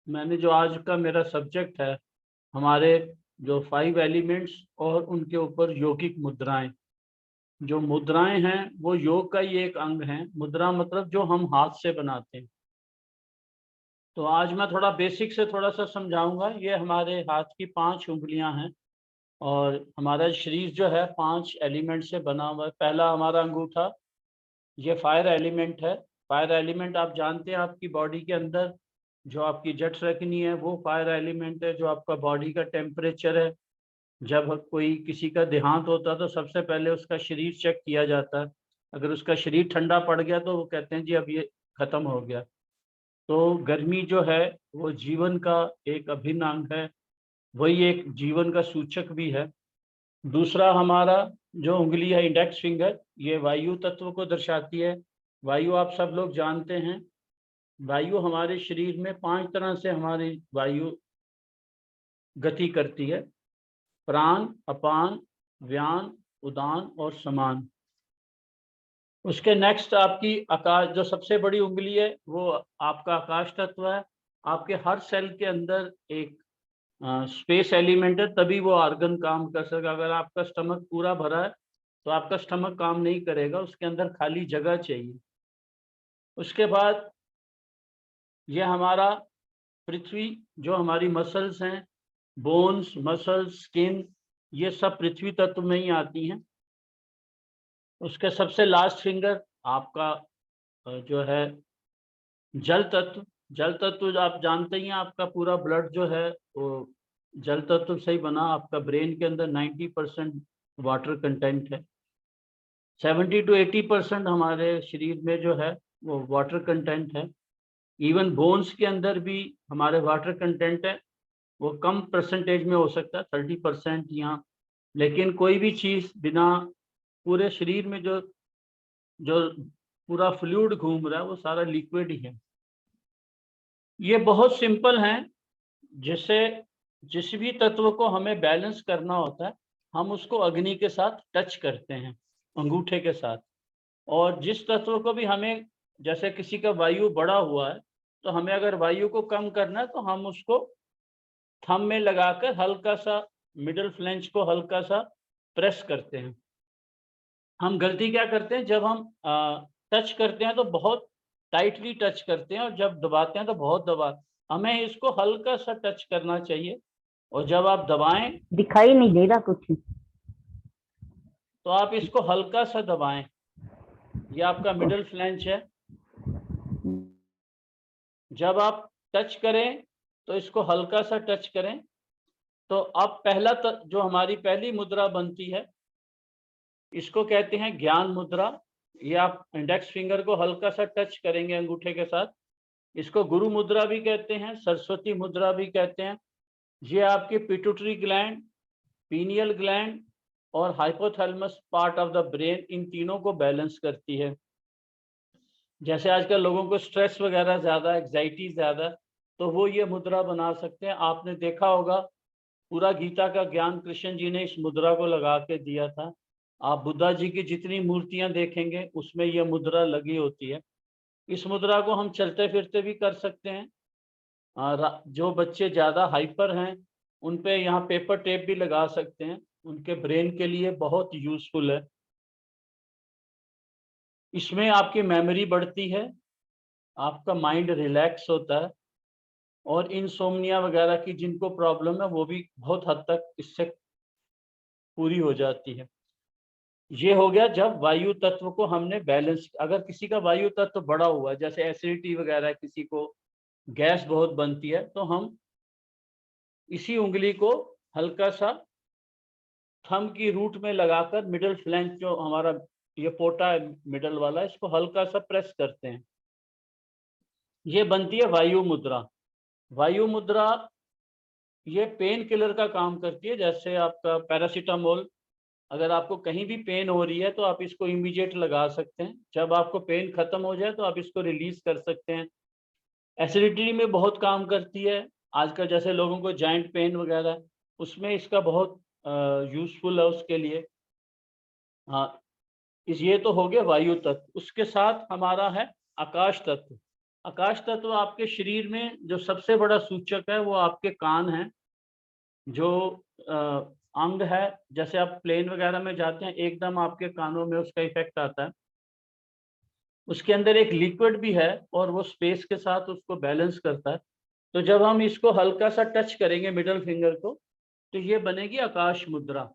मैंने जो आज का मेरा सब्जेक्ट है, हमारे जो 5 एलिमेंट्स और उनके ऊपर यौगिक मुद्राएं। जो मुद्राएं हैं वो योग का ही एक अंग है। मुद्रा मतलब जो हम हाथ से बनाते हैं। तो आज मैं थोड़ा बेसिक से थोड़ा सा समझाऊंगा। ये हमारे हाथ की 5 उंगलियां हैं और हमारा शरीर जो है 5 एलिमेंट से बना हुआ है। पहला हमारा अंगूठा, ये फायर एलिमेंट है। फायर एलिमेंट आप जानते हैं, आपकी बॉडी के अंदर जो आपकी जठ रखनी है वो फायर एलिमेंट है। जो आपका बॉडी का टेम्परेचर है, जब कोई किसी का देहांत होता है तो सबसे पहले उसका शरीर चेक किया जाता है। अगर उसका शरीर ठंडा पड़ गया तो वो कहते हैं जी अब ये खत्म हो गया। तो गर्मी जो है वो जीवन का एक अभिन्न अंग है, वही एक जीवन का सूचक भी है। दूसरा हमारा जो उंगली है इंडेक्स फिंगर, ये वायु तत्व को दर्शाती है। वायु आप सब लोग जानते हैं। वायु हमारे शरीर में 5 तरह से हमारी वायु गति करती है: प्राण, अपान, व्यान, उदान और समान। उसके नेक्स्ट आपकी आकाश, जो सबसे बड़ी उंगली है वो आपका आकाश तत्व है। आपके हर सेल के अंदर एक स्पेस एलिमेंट है, तभी वो ऑर्गन काम कर सकेगा। अगर आपका स्टमक पूरा भरा है तो आपका स्टमक काम नहीं करेगा, उसके अंदर खाली जगह चाहिए। उसके बाद ये हमारा पृथ्वी, जो हमारी मसल्स हैं, बोन्स, मसल्स, स्किन, ये सब पृथ्वी तत्व में ही आती हैं। उसके सबसे लास्ट फिंगर आपका जो है जल तत्व। जल तत्व आप जानते ही हैं, आपका पूरा ब्लड जो है वो जल तत्व से ही बना। आपका ब्रेन के अंदर 90% वाटर कंटेंट है। 70 to 80% हमारे शरीर में जो है वो वाटर कंटेंट है। इवन बोन्स के अंदर भी हमारे वाटर कंटेंट है, वो कम परसेंटेज में हो सकता है, 30% यहाँ। लेकिन कोई भी चीज़ बिना, पूरे शरीर में जो जो पूरा फ्लूइड घूम रहा है वो सारा लिक्विड ही है। ये बहुत सिंपल हैं, जिससे जिस भी तत्व को हमें बैलेंस करना होता है हम उसको अग्नि के साथ टच करते हैं, अंगूठे के साथ। और जिस तत्व को भी हमें, जैसे किसी का वायु बढ़ा हुआ है तो हमें अगर वायु को कम करना है तो हम उसको थंब में लगाकर हल्का सा मिडिल फ्लेंज को हल्का सा प्रेस करते हैं। हम गलती क्या करते हैं, जब हम टच करते हैं तो बहुत टाइटली टच करते हैं और जब दबाते हैं तो बहुत दबा। हमें इसको हल्का सा टच करना चाहिए और जब आप दबाएं दिखाई नहीं दे रहा कुछ। तो आप इसको हल्का सा दबाएं। ये आपका मिडिल फ्लेंज है। जब आप टच करें तो इसको हल्का सा टच करें। तो अब पहला जो हमारी पहली मुद्रा बनती है इसको कहते हैं ज्ञान मुद्रा। ये आप इंडेक्स फिंगर को हल्का सा टच करेंगे अंगूठे के साथ। इसको गुरु मुद्रा भी कहते हैं, सरस्वती मुद्रा भी कहते हैं। ये आपकी पिट्यूटरी ग्लैंड, पीनियल ग्लैंड और hypothalamus part of the brain, इन तीनों को बैलेंस करती है। जैसे आजकल लोगों को स्ट्रेस वगैरह ज़्यादा, एग्जाइटी ज़्यादा, तो वो ये मुद्रा बना सकते हैं। आपने देखा होगा पूरा गीता का ज्ञान कृष्ण जी ने इस मुद्रा को लगा के दिया था। आप बुद्धा जी की जितनी मूर्तियां देखेंगे उसमें यह मुद्रा लगी होती है। इस मुद्रा को हम चलते फिरते भी कर सकते हैं। जो बच्चे ज़्यादा हाइपर हैं उन पे यहाँ पेपर टेप भी लगा सकते हैं, उनके ब्रेन के लिए बहुत यूजफुल है। इसमें आपकी मेमोरी बढ़ती है, आपका माइंड रिलैक्स होता है और इंसोम्निया वगैरह की जिनको प्रॉब्लम है वो भी बहुत हद तक इससे पूरी हो जाती है। ये हो गया जब वायु तत्व को हमने बैलेंस। अगर किसी का वायु तत्व बढ़ा हुआ है, जैसे एसिडिटी वगैरह, किसी को गैस बहुत बनती है, तो हम इसी उंगली को हल्का सा थंब की रूट में लगाकर मिडिल फ्लैंज, जो हमारा ये पोटा है मिडल वाला, इसको हल्का सा प्रेस करते हैं। ये बनती है वायु मुद्रा। वायु मुद्रा ये पेन किलर का काम करती है। जैसे आपका पैरासीटामोल, अगर आपको कहीं भी पेन हो रही है तो आप इसको इमीडिएट लगा सकते हैं। जब आपको पेन खत्म हो जाए तो आप इसको रिलीज कर सकते हैं। एसिडिटी में बहुत काम करती है। आजकल जैसे लोगों को जॉइंट पेन वगैरह, उसमें इसका बहुत यूजफुल है उसके लिए। हाँ, ये तो हो गया वायु तत्व। उसके साथ हमारा है आकाश तत्व। आकाश तत्व आपके शरीर में जो सबसे बड़ा सूचक है वो आपके कान हैं। जो अंग है, जैसे आप प्लेन वगैरह में जाते हैं एकदम आपके कानों में उसका इफेक्ट आता है। उसके अंदर एक लिक्विड भी है और वो स्पेस के साथ उसको बैलेंस करता है। तो जब हम इसको हल्का सा टच करेंगे मिडल फिंगर को, तो ये बनेगी आकाश मुद्रा।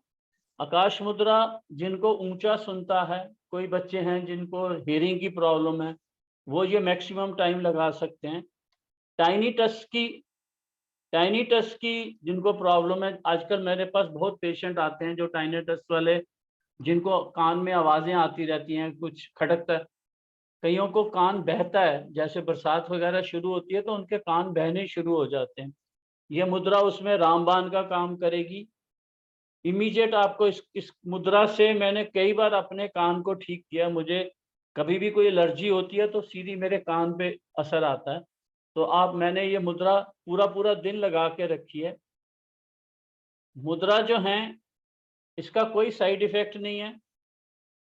आकाश मुद्रा जिनको ऊंचा सुनता है, कोई बच्चे हैं जिनको हियरिंग की प्रॉब्लम है, वो ये मैक्सिमम टाइम लगा सकते हैं। टाइनी टच की जिनको प्रॉब्लम है, आजकल मेरे पास बहुत पेशेंट आते हैं जो टाइनी टच वाले, जिनको कान में आवाजें आती रहती हैं, कुछ खटकता है, कईयों को कान बहता है, जैसे बरसात वगैरह शुरू होती है तो उनके कान बहने शुरू हो जाते हैं। ये मुद्रा उसमें रामबाण का काम करेगी। इमीडिएट आपको इस मुद्रा से मैंने कई बार अपने कान को ठीक किया। मुझे कभी भी कोई एलर्जी होती है तो सीधी मेरे कान पे असर आता है। तो मैंने ये मुद्रा पूरा दिन लगा के रखी है। मुद्रा जो है इसका कोई साइड इफेक्ट नहीं है,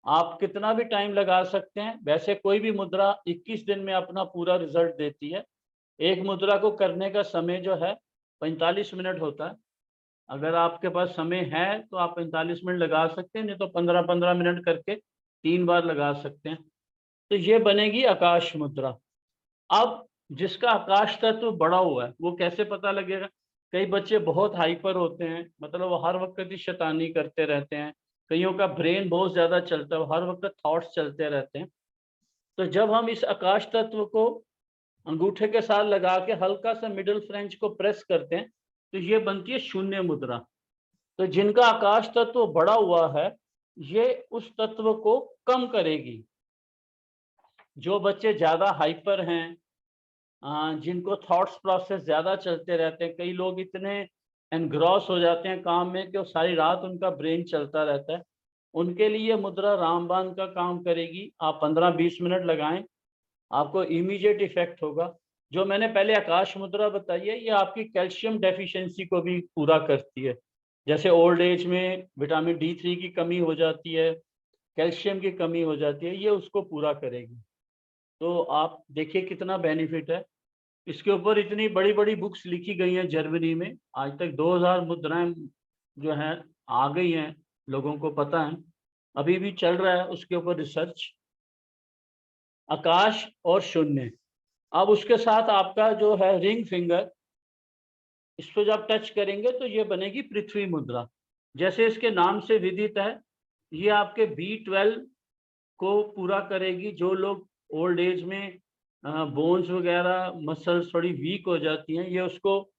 आप कितना भी टाइम लगा सकते हैं। वैसे कोई भी मुद्रा 21 दिन में अपना पूरा रिजल्ट देती है। एक मुद्रा को करने का समय जो है 45 मिनट होता है। अगर आपके पास समय है तो आप 45 मिनट लगा सकते हैं, नहीं तो 15-15 मिनट करके 3 बार लगा सकते हैं। तो ये बनेगी आकाश मुद्रा। अब जिसका आकाश तत्व बढ़ा हुआ है वो कैसे पता लगेगा? कई बच्चे बहुत हाइपर होते हैं, मतलब वो हर वक्त ही शैतानी करते रहते हैं। कईयों का ब्रेन बहुत ज्यादा चलता है, हर वक्त थॉट्स चलते रहते हैं। तो जब हम इस आकाश तत्व को अंगूठे के साथ लगा के हल्का सा मिडिल फ्रेंच को प्रेस करते हैं तो ये बनती है शून्य मुद्रा। तो जिनका आकाश तत्व बढ़ा हुआ है ये उस तत्व को कम करेगी। जो बच्चे ज्यादा हाइपर हैं, जिनको थॉट्स प्रोसेस ज्यादा चलते रहते हैं, कई लोग इतने एनग्रॉस हो जाते हैं काम में कि वो सारी रात उनका ब्रेन चलता रहता है, उनके लिए मुद्रा रामबाण का काम करेगी। आप 15-20 मिनट लगाएं, आपको इमीडिएट इफेक्ट होगा। जो मैंने पहले आकाश मुद्रा बताई है ये आपकी कैल्शियम डेफिशिएंसी को भी पूरा करती है। जैसे ओल्ड एज में विटामिन D3 की कमी हो जाती है, कैल्शियम की कमी हो जाती है, ये उसको पूरा करेगी। तो आप देखिए कितना बेनिफिट है। इसके ऊपर इतनी बड़ी बड़ी बुक्स लिखी गई हैं जर्मनी में, आज तक 2000 मुद्राएं जो हैं आ गई हैं, लोगों को पता है, अभी भी चल रहा है उसके ऊपर रिसर्च। आकाश और शून्य। अब उसके साथ आपका जो है रिंग फिंगर, इसको जब टच करेंगे तो ये बनेगी पृथ्वी मुद्रा। जैसे इसके नाम से विदित है, ये आपके B12 को पूरा करेगी। जो लोग ओल्ड एज में बोन्स वगैरह मसल्स थोड़ी वीक हो जाती हैं, ये उसको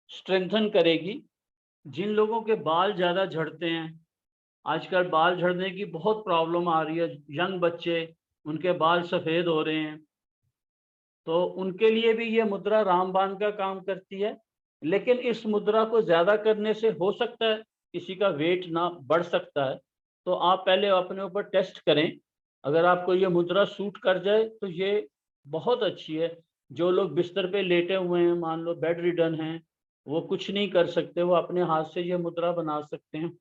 स्ट्रेंथन करेगी। जिन लोगों के बाल ज़्यादा झड़ते हैं, आजकल बाल झड़ने की बहुत प्रॉब्लम आ रही है, यंग बच्चे उनके बाल सफ़ेद हो रहे हैं, तो उनके लिए भी ये मुद्रा रामबाण का काम करती है। लेकिन इस मुद्रा को ज़्यादा करने से हो सकता है किसी का वेट ना बढ़ सकता है, तो आप पहले अपने ऊपर टेस्ट करें। अगर आपको ये मुद्रा सूट कर जाए तो ये बहुत अच्छी है। जो लोग बिस्तर पे लेटे हुए हैं, मान लो बेड रिडन हैं, वो कुछ नहीं कर सकते, वो अपने हाथ से ये मुद्रा बना सकते हैं।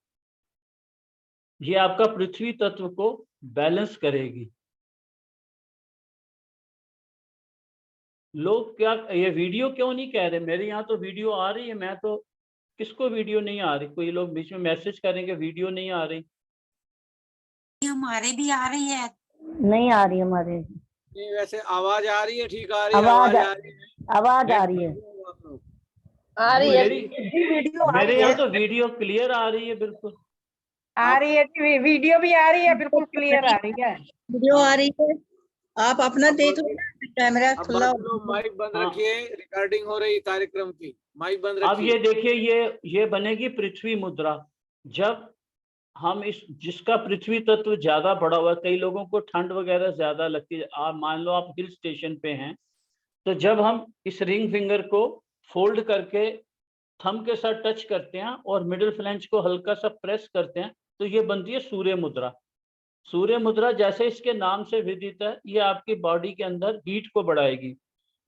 ये आपका पृथ्वी तत्व को बैलेंस करेगी। लोग क्या ये वीडियो क्यों नहीं कह रहे? मेरे यहाँ तो वीडियो आ रही है, मैं तो किसको वीडियो नहीं आ रही? कोई लोग बीच में मैसेज करेंगे वीडियो नहीं आ रही। हमारे भी आ रही है। नहीं आ रही हमारे। नहीं, वैसे आवाज आ रही है, ठीक आ रही है, आवाज आवाज आ रही है, आवाज आ रही है। आ रही है मेरे यहाँ तो वीडियो क्लियर आ रही है, बिल्कुल आ रही है, वीडियो भी आ रही है, बिल्कुल क्लियर आ रही है। वीडियो आ रही है, आप अपना देख लो, कैमरा अब खुला। माइक बंद रखिए, रिकॉर्डिंग हो रही कार्यक्रम की, माइक बंद अब रखिए। ये देखिए, ये बनेगी पृथ्वी मुद्रा। जब हम जिसका पृथ्वी तत्व ज्यादा बढ़ा हुआ है, कई लोगों को ठंड वगैरह ज्यादा लगती है, आप मान लो आप हिल स्टेशन पे हैं, तो जब हम इस रिंग फिंगर को फोल्ड करके थंब के साथ टच करते हैं और मिडिल फ्लैंज को हल्का सा प्रेस करते हैं तो ये बनती है सूर्य मुद्रा। सूर्य मुद्रा जैसे इसके नाम से विदित है, ये आपकी बॉडी के अंदर हीट को बढ़ाएगी।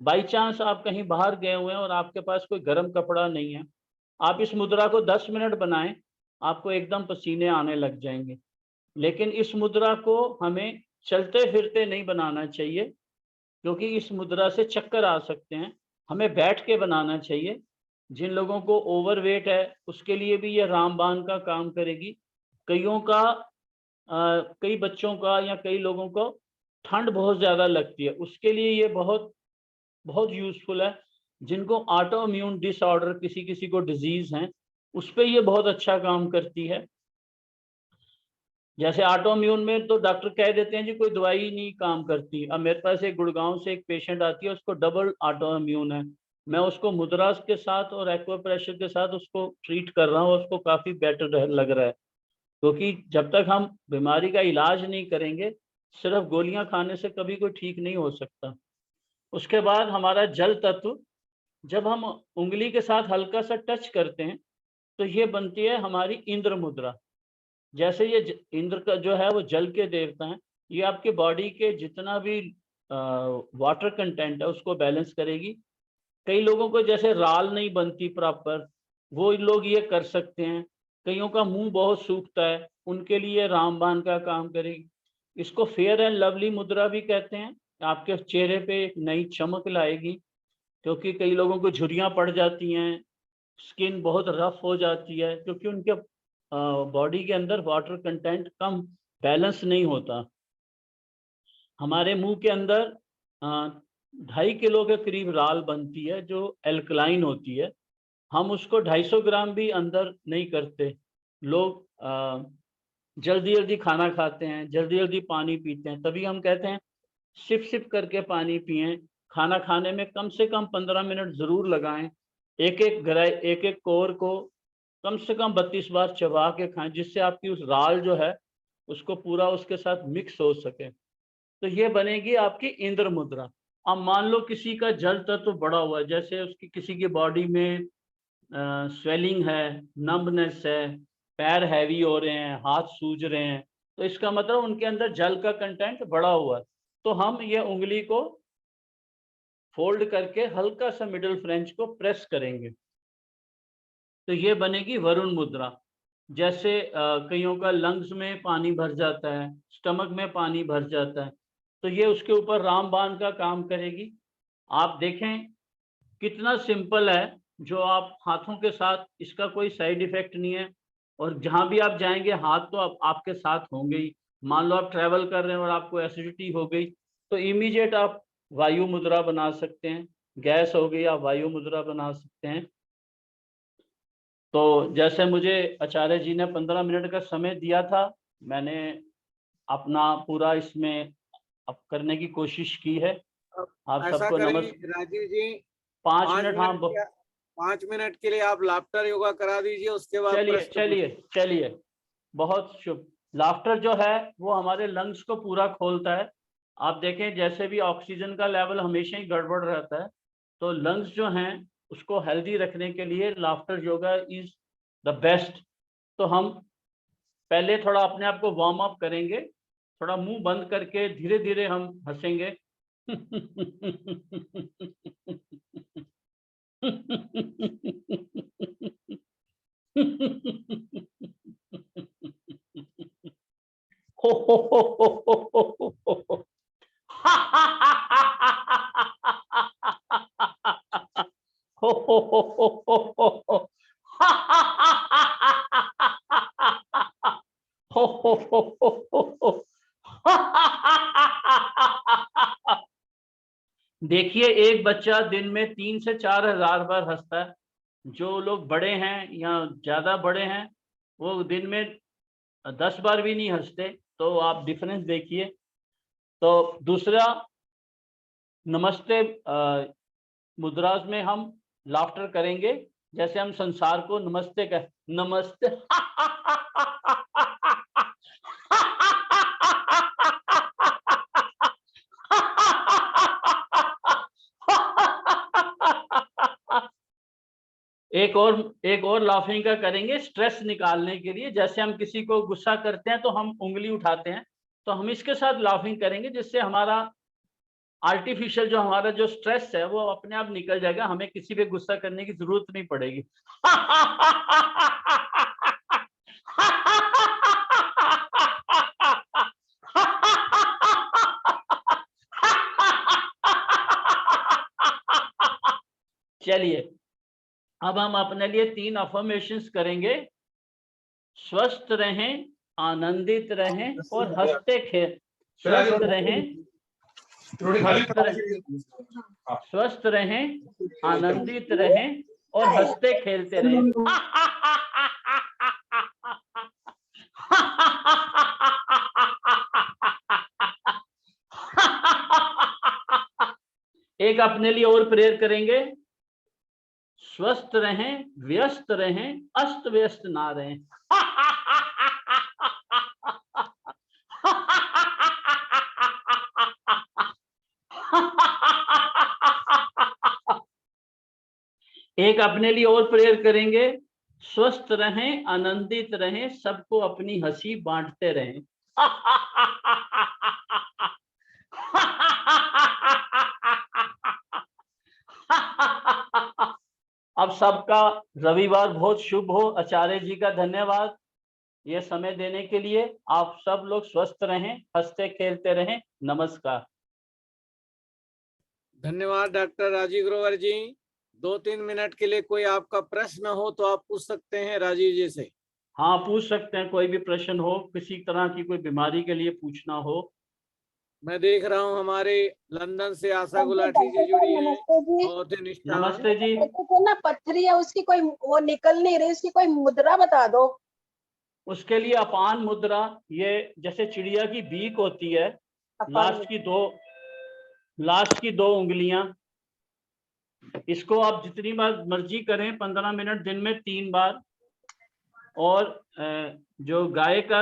बाई चांस आप कहीं बाहर गए हुए हैं और आपके पास कोई गर्म कपड़ा नहीं है, आप इस मुद्रा को 10 मिनट बनाएं, आपको एकदम पसीने आने लग जाएंगे। लेकिन इस मुद्रा को हमें चलते फिरते नहीं बनाना चाहिए, क्योंकि इस मुद्रा से चक्कर आ सकते हैं। हमें बैठ के बनाना चाहिए। जिन लोगों को ओवरवेट है उसके लिए भी ये रामबाण का काम करेगी। कईयों का कई बच्चों का या कई लोगों को ठंड बहुत ज़्यादा लगती है, उसके लिए ये बहुत बहुत यूजफुल है। जिनको ऑटो इम्यून डिसऑर्डर, किसी किसी को डिजीज हैं, उस पर ये बहुत अच्छा काम करती है। जैसे ऑटो इम्यून में तो डॉक्टर कह देते हैं जी कोई दवाई नहीं काम करती। अब मेरे पास एक गुड़गांव से एक पेशेंट आती है, उसको डबल ऑटो इम्यून है, मैं उसको मुद्रास के साथ और एक्वा प्रेशर के साथ उसको ट्रीट कर रहा हूँ, उसको काफ़ी बेटर लग रहा है। क्योंकि जब तक हम बीमारी का इलाज नहीं करेंगे, सिर्फ गोलियां खाने से कभी कोई ठीक नहीं हो सकता। उसके बाद हमारा जल तत्व, जब हम उंगली के साथ हल्का सा टच करते हैं तो ये बनती है हमारी इंद्र मुद्रा। जैसे ये इंद्र का जो है वो जल के देवता हैं, ये आपके बॉडी के जितना भी वाटर कंटेंट है उसको बैलेंस करेगी। कई लोगों को जैसे राल नहीं बनती प्रॉपर, वो लोग ये कर सकते हैं। कईयों का मुंह बहुत सूखता है, उनके लिए रामबाण का काम करेगी। इसको फेयर एंड लवली मुद्रा भी कहते हैं। आपके चेहरे पे एक नई चमक लाएगी, क्योंकि कई लोगों को झुर्रियाँ पड़ जाती हैं, स्किन बहुत रफ हो जाती है, क्योंकि उनके बॉडी के अंदर वाटर कंटेंट कम, बैलेंस नहीं होता। हमारे मुंह के अंदर 2.5 किलो के करीब राल बनती है जो एल्कलाइन होती है। हम उसको 250 ग्राम भी अंदर नहीं करते। लोग जल्दी जल्दी खाना खाते हैं, जल्दी जल्दी पानी पीते हैं, तभी हम कहते हैं सिप सिप करके पानी पिएं। खाना खाने में कम से कम 15 मिनट ज़रूर लगाएं। एक एक कोर को कम से कम 32 बार चबा के खाएं, जिससे आपकी उस राल जो है उसको पूरा उसके साथ मिक्स हो सके। तो ये बनेगी आपकी इंद्र मुद्रा। अब मान लो किसी का जल तत्व बढ़ा हुआ है, जैसे उसकी किसी की बॉडी में स्वेलिंग है, नम्बनेस है, पैर हैवी हो रहे हैं, हाथ सूज रहे हैं, तो इसका मतलब उनके अंदर जल का कंटेंट बढ़ा हुआ है। तो हम ये उंगली को फोल्ड करके हल्का सा मिडिल फ्रेंच को प्रेस करेंगे, तो ये बनेगी वरुण मुद्रा। जैसे कईयों का लंग्स में पानी भर जाता है, स्टमक में पानी भर जाता है, तो ये उसके ऊपर रामबाण का काम करेगी। आप देखें कितना सिंपल है, जो आप हाथों के साथ, इसका कोई साइड इफेक्ट नहीं है, और जहाँ भी आप जाएंगे हाथ तो आपके साथ होंगे ही। मान लो आप ट्रैवल कर रहे हैं और आपको एसिडिटी हो गई, तो इमीडिएट आप वायु मुद्रा बना सकते हैं। गैस हो गई, आप वायु मुद्रा बना सकते हैं। तो जैसे मुझे आचार्य जी ने 15 मिनट का समय दिया था, मैंने अपना पूरा इसमें अब करने की कोशिश की है। आप ऐसा सबको करें नमस्कार। राजीव जी, 5 मिनट, हाँ 5 मिनट के लिए आप लाफ्टर योगा करा दीजिए, उसके बाद चलिए प्रश्न चलिए चलिए, बहुत शुभ। लाफ्टर जो है वो हमारे लंग्स को पूरा खोलता है। आप देखें जैसे भी ऑक्सीजन का लेवल हमेशा ही गड़बड़ रहता है, तो लंग्स जो हैं उसको हेल्दी रखने के लिए laughter yoga is the best. तो हम पहले थोड़ा अपने आप को वार्म अप करेंगे, थोड़ा मुंह बंद करके धीरे धीरे हम हंसेंगे। हो हो हो हो हो हो। हो हो हो हो हो हो। हो हो हो हो हो। देखिए एक बच्चा दिन में 3 से 4 हजार बार हंसता है। जो लोग बड़े हैं या ज्यादा बड़े हैं वो दिन में 10 बार भी नहीं हंसते, तो आप डिफरेंस देखिए। तो दूसरा, नमस्ते मुद्रास में हम लाफ्टर करेंगे, जैसे हम संसार को नमस्ते कह, नमस्ते। एक और लाफिंग का करेंगे स्ट्रेस निकालने के लिए। जैसे हम किसी को गुस्सा करते हैं तो हम उंगली उठाते हैं, तो हम इसके साथ लाफिंग करेंगे, जिससे हमारा आर्टिफिशियल जो हमारा जो स्ट्रेस है वो अपने आप निकल जाएगा, हमें किसी पे गुस्सा करने की जरूरत नहीं पड़ेगी। चलिए अब हम अपने लिए 3 अफर्मेशंस करेंगे। स्वस्थ रहें, आनंदित रहें और हंसते खेल स्वस्थ रहें, स्वस्थ रहें, आनंदित रहें और हंसते खेलते रहें। एक अपने लिए और प्रेयर करेंगे। स्वस्थ रहें, व्यस्त रहें, अस्त व्यस्त ना रहें। एक अपने लिए और प्रेयर करेंगे। स्वस्थ रहें, आनंदित रहें, सबको अपनी हंसी बांटते रहें। अब सबका रविवार बहुत शुभ हो। आचार्य जी का धन्यवाद ये समय देने के लिए। आप सब लोग स्वस्थ रहें, हंसते खेलते रहें। नमस्कार। धन्यवाद डॉक्टर राजीव ग्रोवर जी। 2-3 मिनट के लिए कोई आपका प्रश्न हो तो आप पूछ सकते हैं राजीव जी से। हाँ, पूछ सकते हैं, कोई भी प्रश्न हो, किसी तरह की कोई बीमारी के लिए पूछना हो। मैं देख रहा हूँ हमारे लंदन से आशा गुलाटी जी जुड़ी है। बहुत ही निष्ठावान। नमस्ते जी। तो ना पत्थरी है उसकी, कोई वो निकल नहीं रही, उसकी कोई मुद्रा बता दो। उसके लिए अपान मुद्रा, ये जैसे चिड़िया की बीक होती है, लास्ट की 2 उंगलियां, इसको आप जितनी बार मर्जी करें, 15 मिनट दिन में 3 बार। और जो गाय का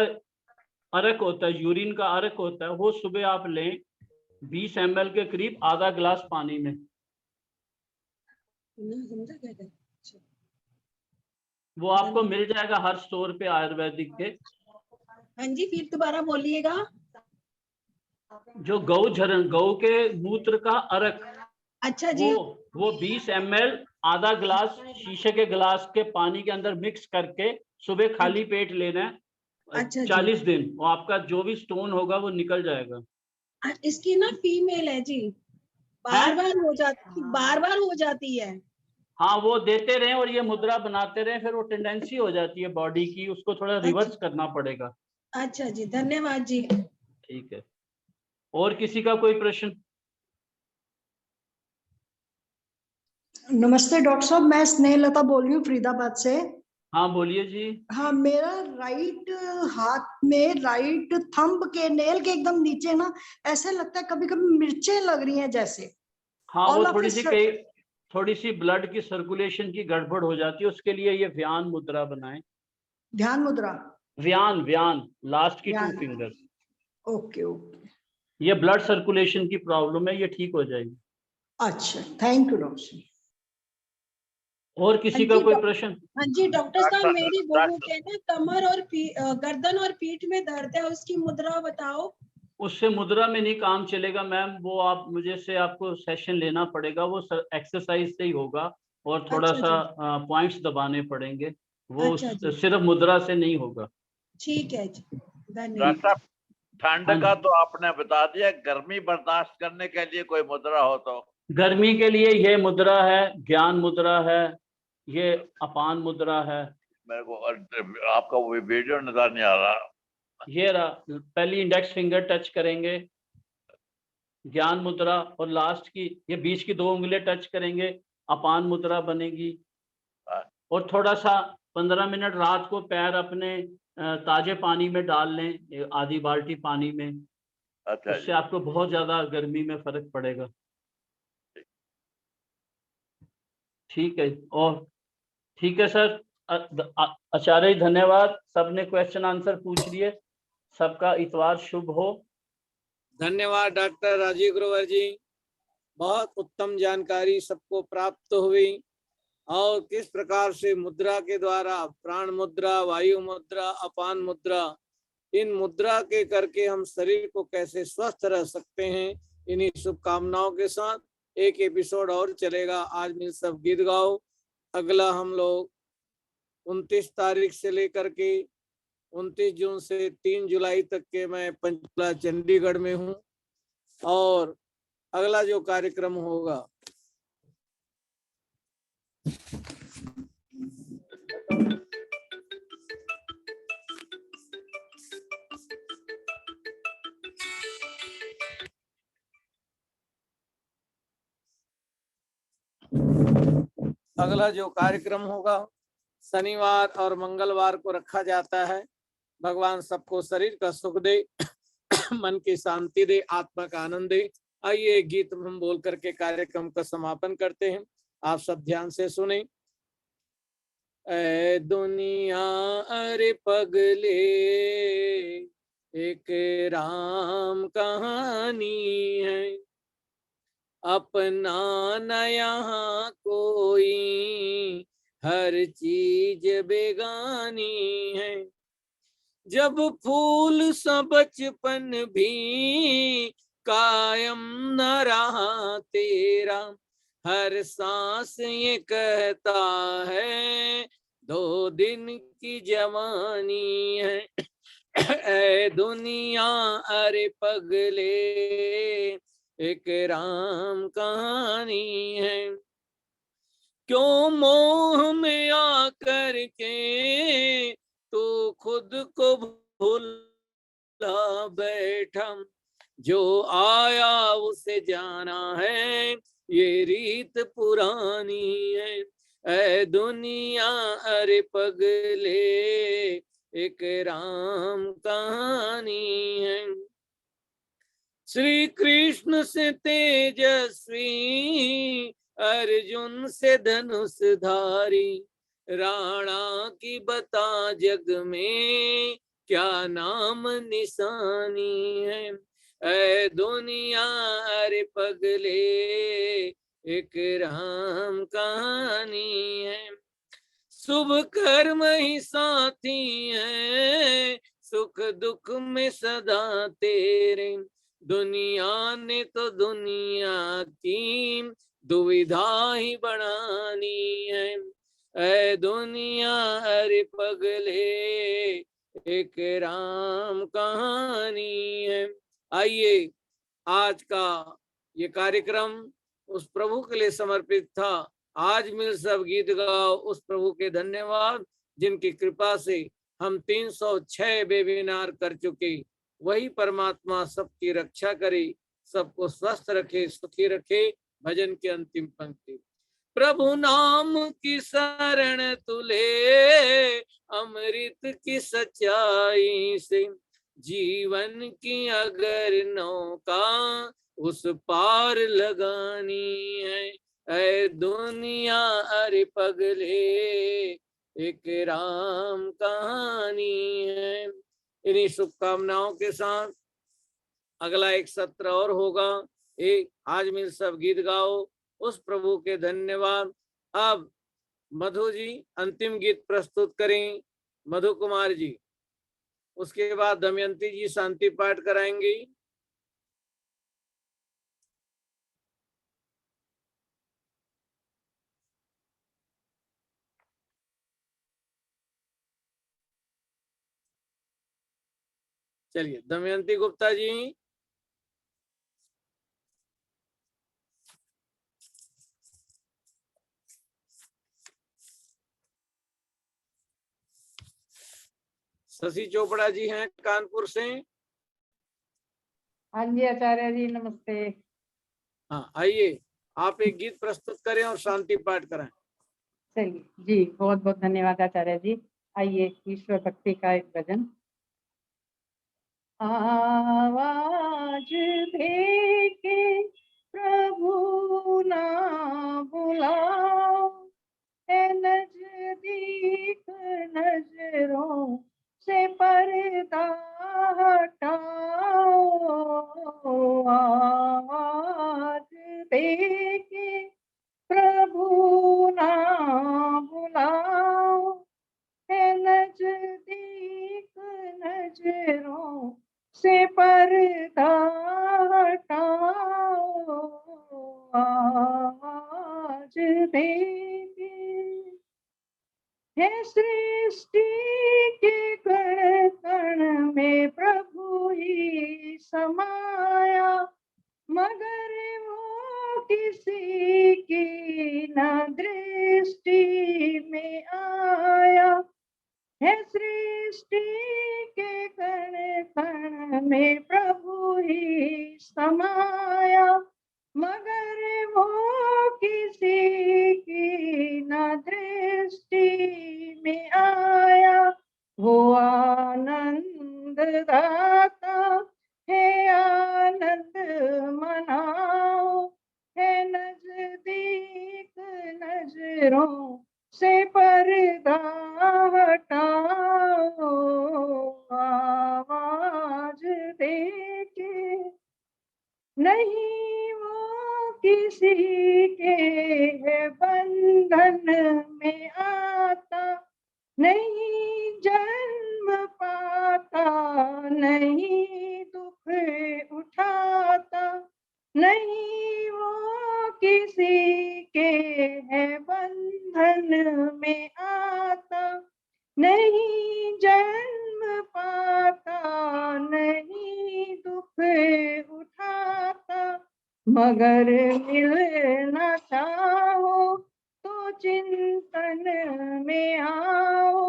अर्क होता है, यूरिन का अर्क होता है, वो सुबह आप लें 20 ml के करीब, आधा गिलास पानी में। वो आपको मिल जाएगा हर स्टोर पे आयुर्वेदिक के। हाँ जी, फिर दोबारा बोलिएगा। जो गौ के मूत्र का अर्क, अच्छा जी। वो 20 ml आधा गिलास शीशे के गिलास के पानी के अंदर मिक्स करके सुबह खाली पेट लेना है। अच्छा 40 दिन, वो आपका जो भी स्टोन होगा वो निकल जाएगा। इसकी ना फीमेल है जी, बार बार हो जाती है। हाँ, वो देते रहें और ये मुद्रा बनाते रहें, फिर वो टेंडेंसी हो जाती है बॉडी की, उसको थोड़ा रिवर्स करना पड़ेगा। अच्छा जी, धन्यवाद जी। ठीक है। और किसी का कोई प्रश्न? नमस्ते डॉक्टर साहब, मैं स्नेहलता बोल रही हूँ फरीदाबाद से। हाँ बोलिए जी। हाँ, मेरा राइट हाथ में, राइट थंब के नेल के एकदम नीचे ना ऐसे लगता है कभी कभी मिर्चें लग रही हैं जैसे। हाँ, वो थोड़ी सी ब्लड की सर्कुलेशन की गड़बड़ हो जाती है, उसके लिए ये व्यान मुद्रा बनाएं। ध्यान मुद्रा? व्यान लास्ट की 2 फिंगर। Okay okay. ये ब्लड सर्कुलेशन की प्रॉब्लम है, ये ठीक हो जाएगी। अच्छा, थैंक यू डॉक्टर। और किसी का कोई प्रश्न? हाँ जी डॉक्टर साहब, मेरी बहू के ना कमर और गर्दन और पीठ में दर्द है, उसकी मुद्रा बताओ। उससे मुद्रा में नहीं काम चलेगा मैम, वो आप आपको सेशन लेना पड़ेगा, वो एक्सरसाइज से ही होगा और थोड़ा सा पॉइंट्स दबाने पड़ेंगे, वो सिर्फ मुद्रा से नहीं होगा। ठीक है जी, धन्यवाद। ठंड का तो आपने बता दिया, गर्मी बर्दाश्त करने के लिए कोई मुद्रा हो तो? गर्मी के लिए ये मुद्रा है, ज्ञान मुद्रा है, ये अपान मुद्रा है। मेरे को आपका वो वीडियो नजर नहीं आ रहा। ये रहा, पहली इंडेक्स फिंगर टच करेंगे, ज्ञान मुद्रा, और लास्ट की ये बीच की 2 उंगलियां टच करेंगे, अपान मुद्रा बनेगी। और थोड़ा सा 15 मिनट रात को पैर अपने ताजे पानी में डाल लें, आधी बाल्टी पानी में। अच्छा, उससे आपको बहुत ज्यादा गर्मी में फर्क पड़ेगा। ठीक है। और ठीक है सर, आचार्य धन्यवाद, सबने क्वेश्चन आंसर पूछ लिए, सबका इतवार शुभ हो। धन्यवाद डॉक्टर राजीव ग्रोवर जी, बहुत उत्तम जानकारी सबको प्राप्त हुई। और किस प्रकार से मुद्रा के द्वारा, प्राण मुद्रा, वायु मुद्रा, अपान मुद्रा, इन मुद्रा के करके हम शरीर को कैसे स्वस्थ रह सकते हैं, इन्हीं शुभकामनाओं के साथ एक एपिसोड और चलेगा आज मिल सब गीत गाओ। अगला हम लोग 29 तारीख से लेकर के 29 जून से 3 जुलाई तक के मैं पंचकुला चंडीगढ़ में हूँ। और अगला जो कार्यक्रम होगा अगला जो कार्यक्रम होगा शनिवार और मंगलवार को रखा जाता है। भगवान सबको शरीर का सुख दे, मन की शांति दे, आत्मा का आनंद दे। आइए गीत हम बोल करके कार्यक्रम का समापन करते हैं। आप सब ध्यान से सुने। ऐ दुनिया अरे पगले एक राम कहानी है, अपना न यहाँ कोई हर चीज बेगानी है। जब फूल सा बचपन भी कायम न रहा तेरा, हर सांस ये कहता है 2 दिन की जवानी है। ऐ दुनिया अरे पगले एक राम कहानी है, क्यों मोह में आकर के तू खुद को भूला बैठा, जो आया उसे जाना है ये रीत पुरानी है। ऐ दुनिया अरे पगले एक राम कहानी है। श्री कृष्ण से तेजस्वी, अर्जुन से धनुषधारी, राणा की बता जग में क्या नाम निशानी है। ऐ दुनिया अरे पगले एक राम कहानी है। शुभ कर्म ही साथी है, सुख दुख में सदा तेरे, दुनिया ने तो दुनिया की दुविधा ही बढ़ानी है। ऐ दुनिया अरे पगले एक राम कहानी है। आइए आज का ये कार्यक्रम उस प्रभु के लिए समर्पित था। आज मिल सब गीत गाओ उस प्रभु के धन्यवाद, जिनकी कृपा से हम 306 वेबिनार कर चुके। वही परमात्मा सबकी रक्षा करे, सबको स्वस्थ रखे, सुखी रखे। भजन की अंतिम पंक्ति। प्रभु नाम की शरण तुले, अमृत की सच्चाई से, जीवन की अगर नौका उस पार लगानी है। ऐ दुनिया अरे पगले एक राम कहानी है। इन्हीं शुभकामनाओं के साथ अगला एक सत्र और होगा। एक आज मिल सब गीत गाओ उस प्रभु के धन्यवाद। अब मधु जी अंतिम गीत प्रस्तुत करें, मधु कुमार जी। उसके बाद दमयंती जी शांति पाठ कराएंगी। चलिए दमयंती गुप्ता जी। शशि चोपड़ा जी हैं कानपुर से। हाँ जी आचार्य जी नमस्ते। हाँ आइए आप एक गीत प्रस्तुत करें और शांति पाठ कराएं। चलिए जी, बहुत बहुत धन्यवाद आचार्य जी। आइए ईश्वर भक्ति का एक भजन। आवाज दे के प्रभु ना बुलाओ, नजदीक नजरों से पर्दा हटाओ। आवाज दे के प्रभु ना बुलाओ, नजदीक नजरों से पर्दा हटाओ। आवाज देंगे है सृष्टि के कण कण में प्रभु ही समाया, मगर वो किसी की न दृष्टि में आया। है सृष्टि के कण कण में प्रभु ही समाया, मगर वो किसी की न दाता है आनंद मनाओ, है नजदीक नजरों से पर्दा हटाओ, आवाज देके नहीं वो किसी के है बंधन में आता, नहीं जन्म पाता, नहीं दुख उठाता, नहीं वो किसी के है बंधन में आता, नहीं जन्म पाता, नहीं दुख उठाता, मगर मिलना चाहो तो चिंतन में आओ,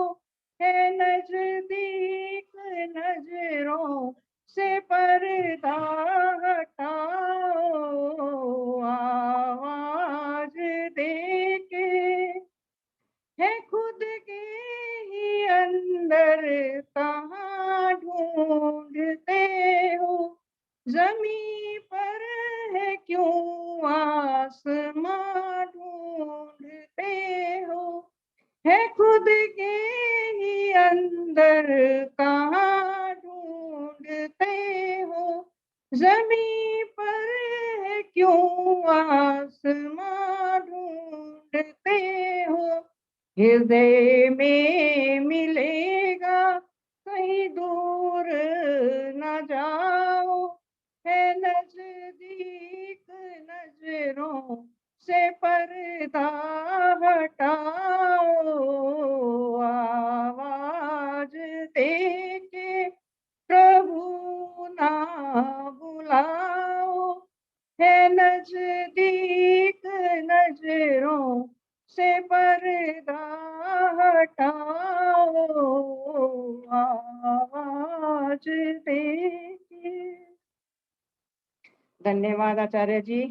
है नजदीक नजरों से पर्दा हटाओ, आवाज देके है खुद के ही अंदर कहाँ ढूंढते हो, जमी पर है क्यों आसमां ढूंढते हो, है खुद के ही अंदर कहाँ ढूंढते हो, जमी पर है क्यों आसमां ढूंढते हो, हृदय में मिलेगा कहीं दूर न जाओ, है नजदीक नजरों से पर्दा हटाओ, आवाज देके प्रभु ना बुलाओ, है नजदीक नजरों से पर्दा हटाओ, आवाज देके। धन्यवाद आचार्य जी।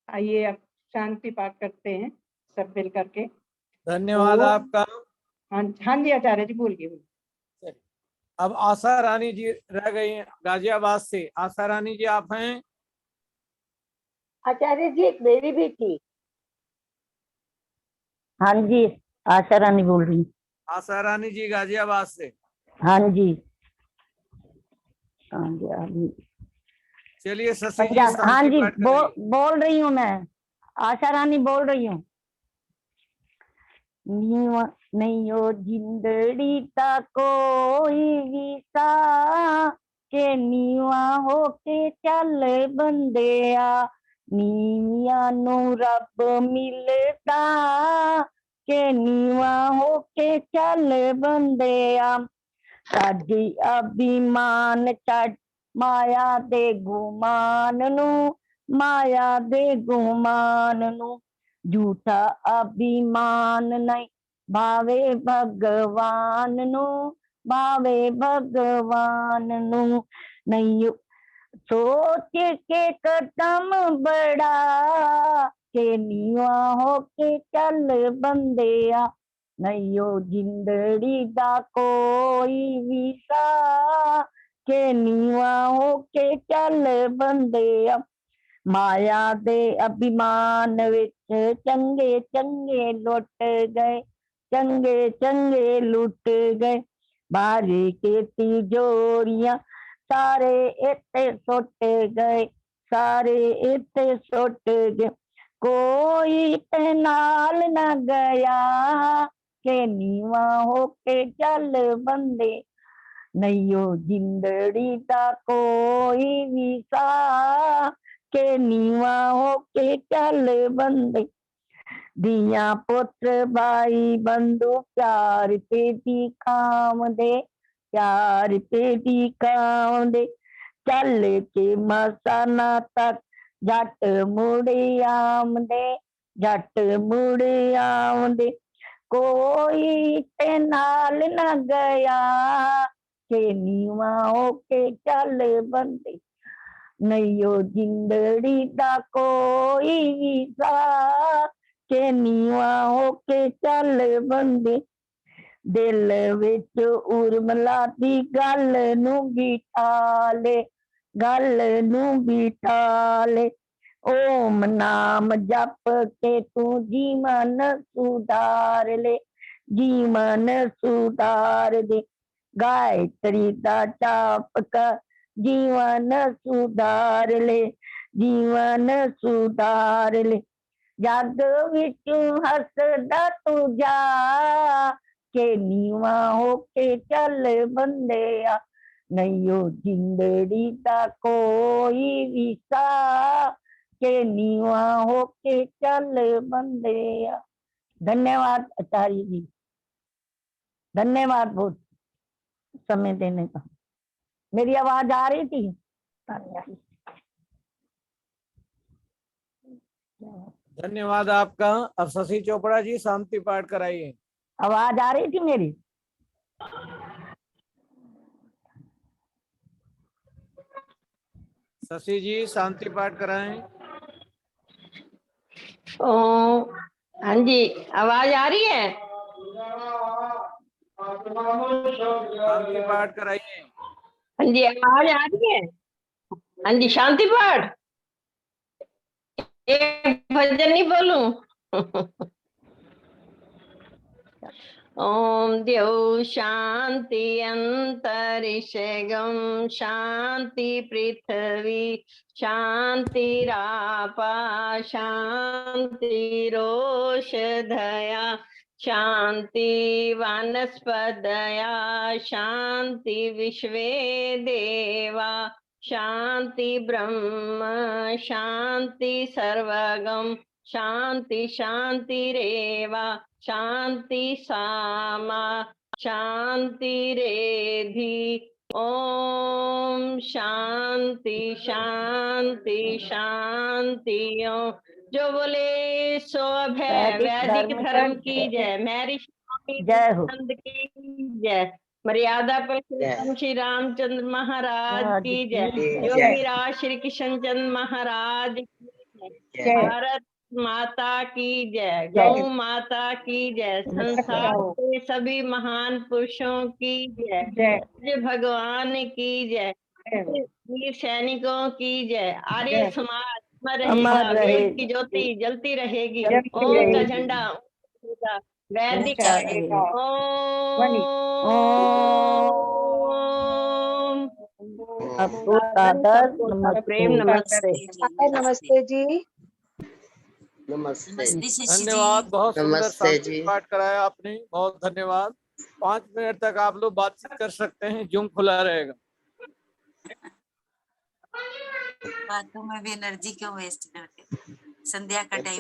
आइए अब शांति पाठ करते हैं सब मिल करके। धन्यवाद आपका। हाँ जी आचार्य जी बोलिए। अब आशा रानी जी रह गई हैं गाजियाबाद से। आशा रानी जी आप हैं? आचार्य जी एक मेरी भी थी। हाँ जी आशा रानी बोल रही। आशा रानी जी गाजियाबाद से। हाँ जी हाँ जी हाँ जी चलिए शशि जी हाँ शांति जी पाठ करिए। बोल रही हूँ मैं। आशा रानी बोल रही हूँ। नीवा नहीं हो जिंदड़ी ता कोई विसा के नीवा हो के चल बंदेया, नीविया नु रब मिलता के नीवा हो के चल बंदेया, साडी अभिमान छड़ माया दे गुमान नु, माया दे गुमान नु, झूठा अभिमान नहीं भावे भगवान नु, भावे भगवान नु, नहीं सोच के कदम बड़ा के नीवा हो के चल बंदेया, नहीं हो जिंदड़ी दा कोई विसा के नीवा हो के चल बंदेया, माया दे अभिमान विच चंगे चंगे लुट गए, चंगे चंगे लुट गए, बारी के तिजोरियां सारे इत्ते सुट गए, सारे इत्ते सुट गए, कोई ते नाल न गया के नीवा हो के चल बंदे, नहीं हो जिंदड़ी दा कोई विसा के नीवा हो के चल बंदे, दिया पुत्र भाई बंधु प्यार पे दिखाम दे, प्यार पे दिखाम दे, चल के मसाना तक जट मुड़े आमदे, जट मुड़े आमदे, कोई ते नाल न गया के नीवा हो के चल बंदे, नहीं हो जिंदड़ी दा कोई विसा के नीवा हो के चल बंदे, दिल विच उर्मिला दी गल नू बिठाले, गल नू बिठाले। ओम नाम जप के तू जीवन सुधार ले, जीवन सुधार दे। गायत्री दा जाप कर जीवन सुधार ले, जीवन सुधार ले। जग विच हसदा तू जा के नीवा होके चल बंदेया, नहीं ओ जिंदड़ी दा कोई विसा के नीवा होके चल बंदेया। धन्यवाद आचार्य जी, धन्यवाद बहुत समय देने का। मेरी आवाज आ रही थी? धन्यवाद आपका। अब शशि चोपड़ा जी शांति पाठ कराइए। आवाज आ रही थी मेरी? शशि जी शांति पाठ कराएं। हाँ जी, आवाज आ रही है? शांति पाठ कराइए। हाँ जी, आवाज आ रही है? हाँ जी, शांति पाठ। एक भजन नहीं बोलूं? ओम द्यौ शांति अंतरिक्ष गम शांति पृथ्वी शांतिरापा शांति रोषधया शांति वनस्पतया शांति विश्वे देवा शांति ब्रह्म शांति सर्वगम शांति शांतिरेवा शांति सामा शांति रेधि। ओम शांति शांति शांति। ओम। जो बोले सो अब है। वैदिक धर्म की जय। मैरी स्वामी नंद की जय। मर्यादा पुरुषोत्तम श्री रामचंद्र महाराज की जय। योगी राज श्री कृष्ण चंद्र महाराज की जय। भारत माता की जय। गौ माता की जय। संसार के सभी महान पुरुषों की जय। भगवान की जय। वीर सैनिकों की जय। आर्य समाज अमर रहेगा। वेद की ज्योति जलती रहेगी। ओम का झंडा ऊंचा वैदिक प्रेम। नमस्ते। नमस्ते जी। नमस्ते धन्यवाद। बहुत सुंदर शांति पाठ कराया आपने, बहुत धन्यवाद। 5 मिनट तक आप लोग बातचीत कर सकते हैं, जूम खुला रहेगा। बातों में भी एनर्जी क्यों वेस्ट करते? संध्या का टाइम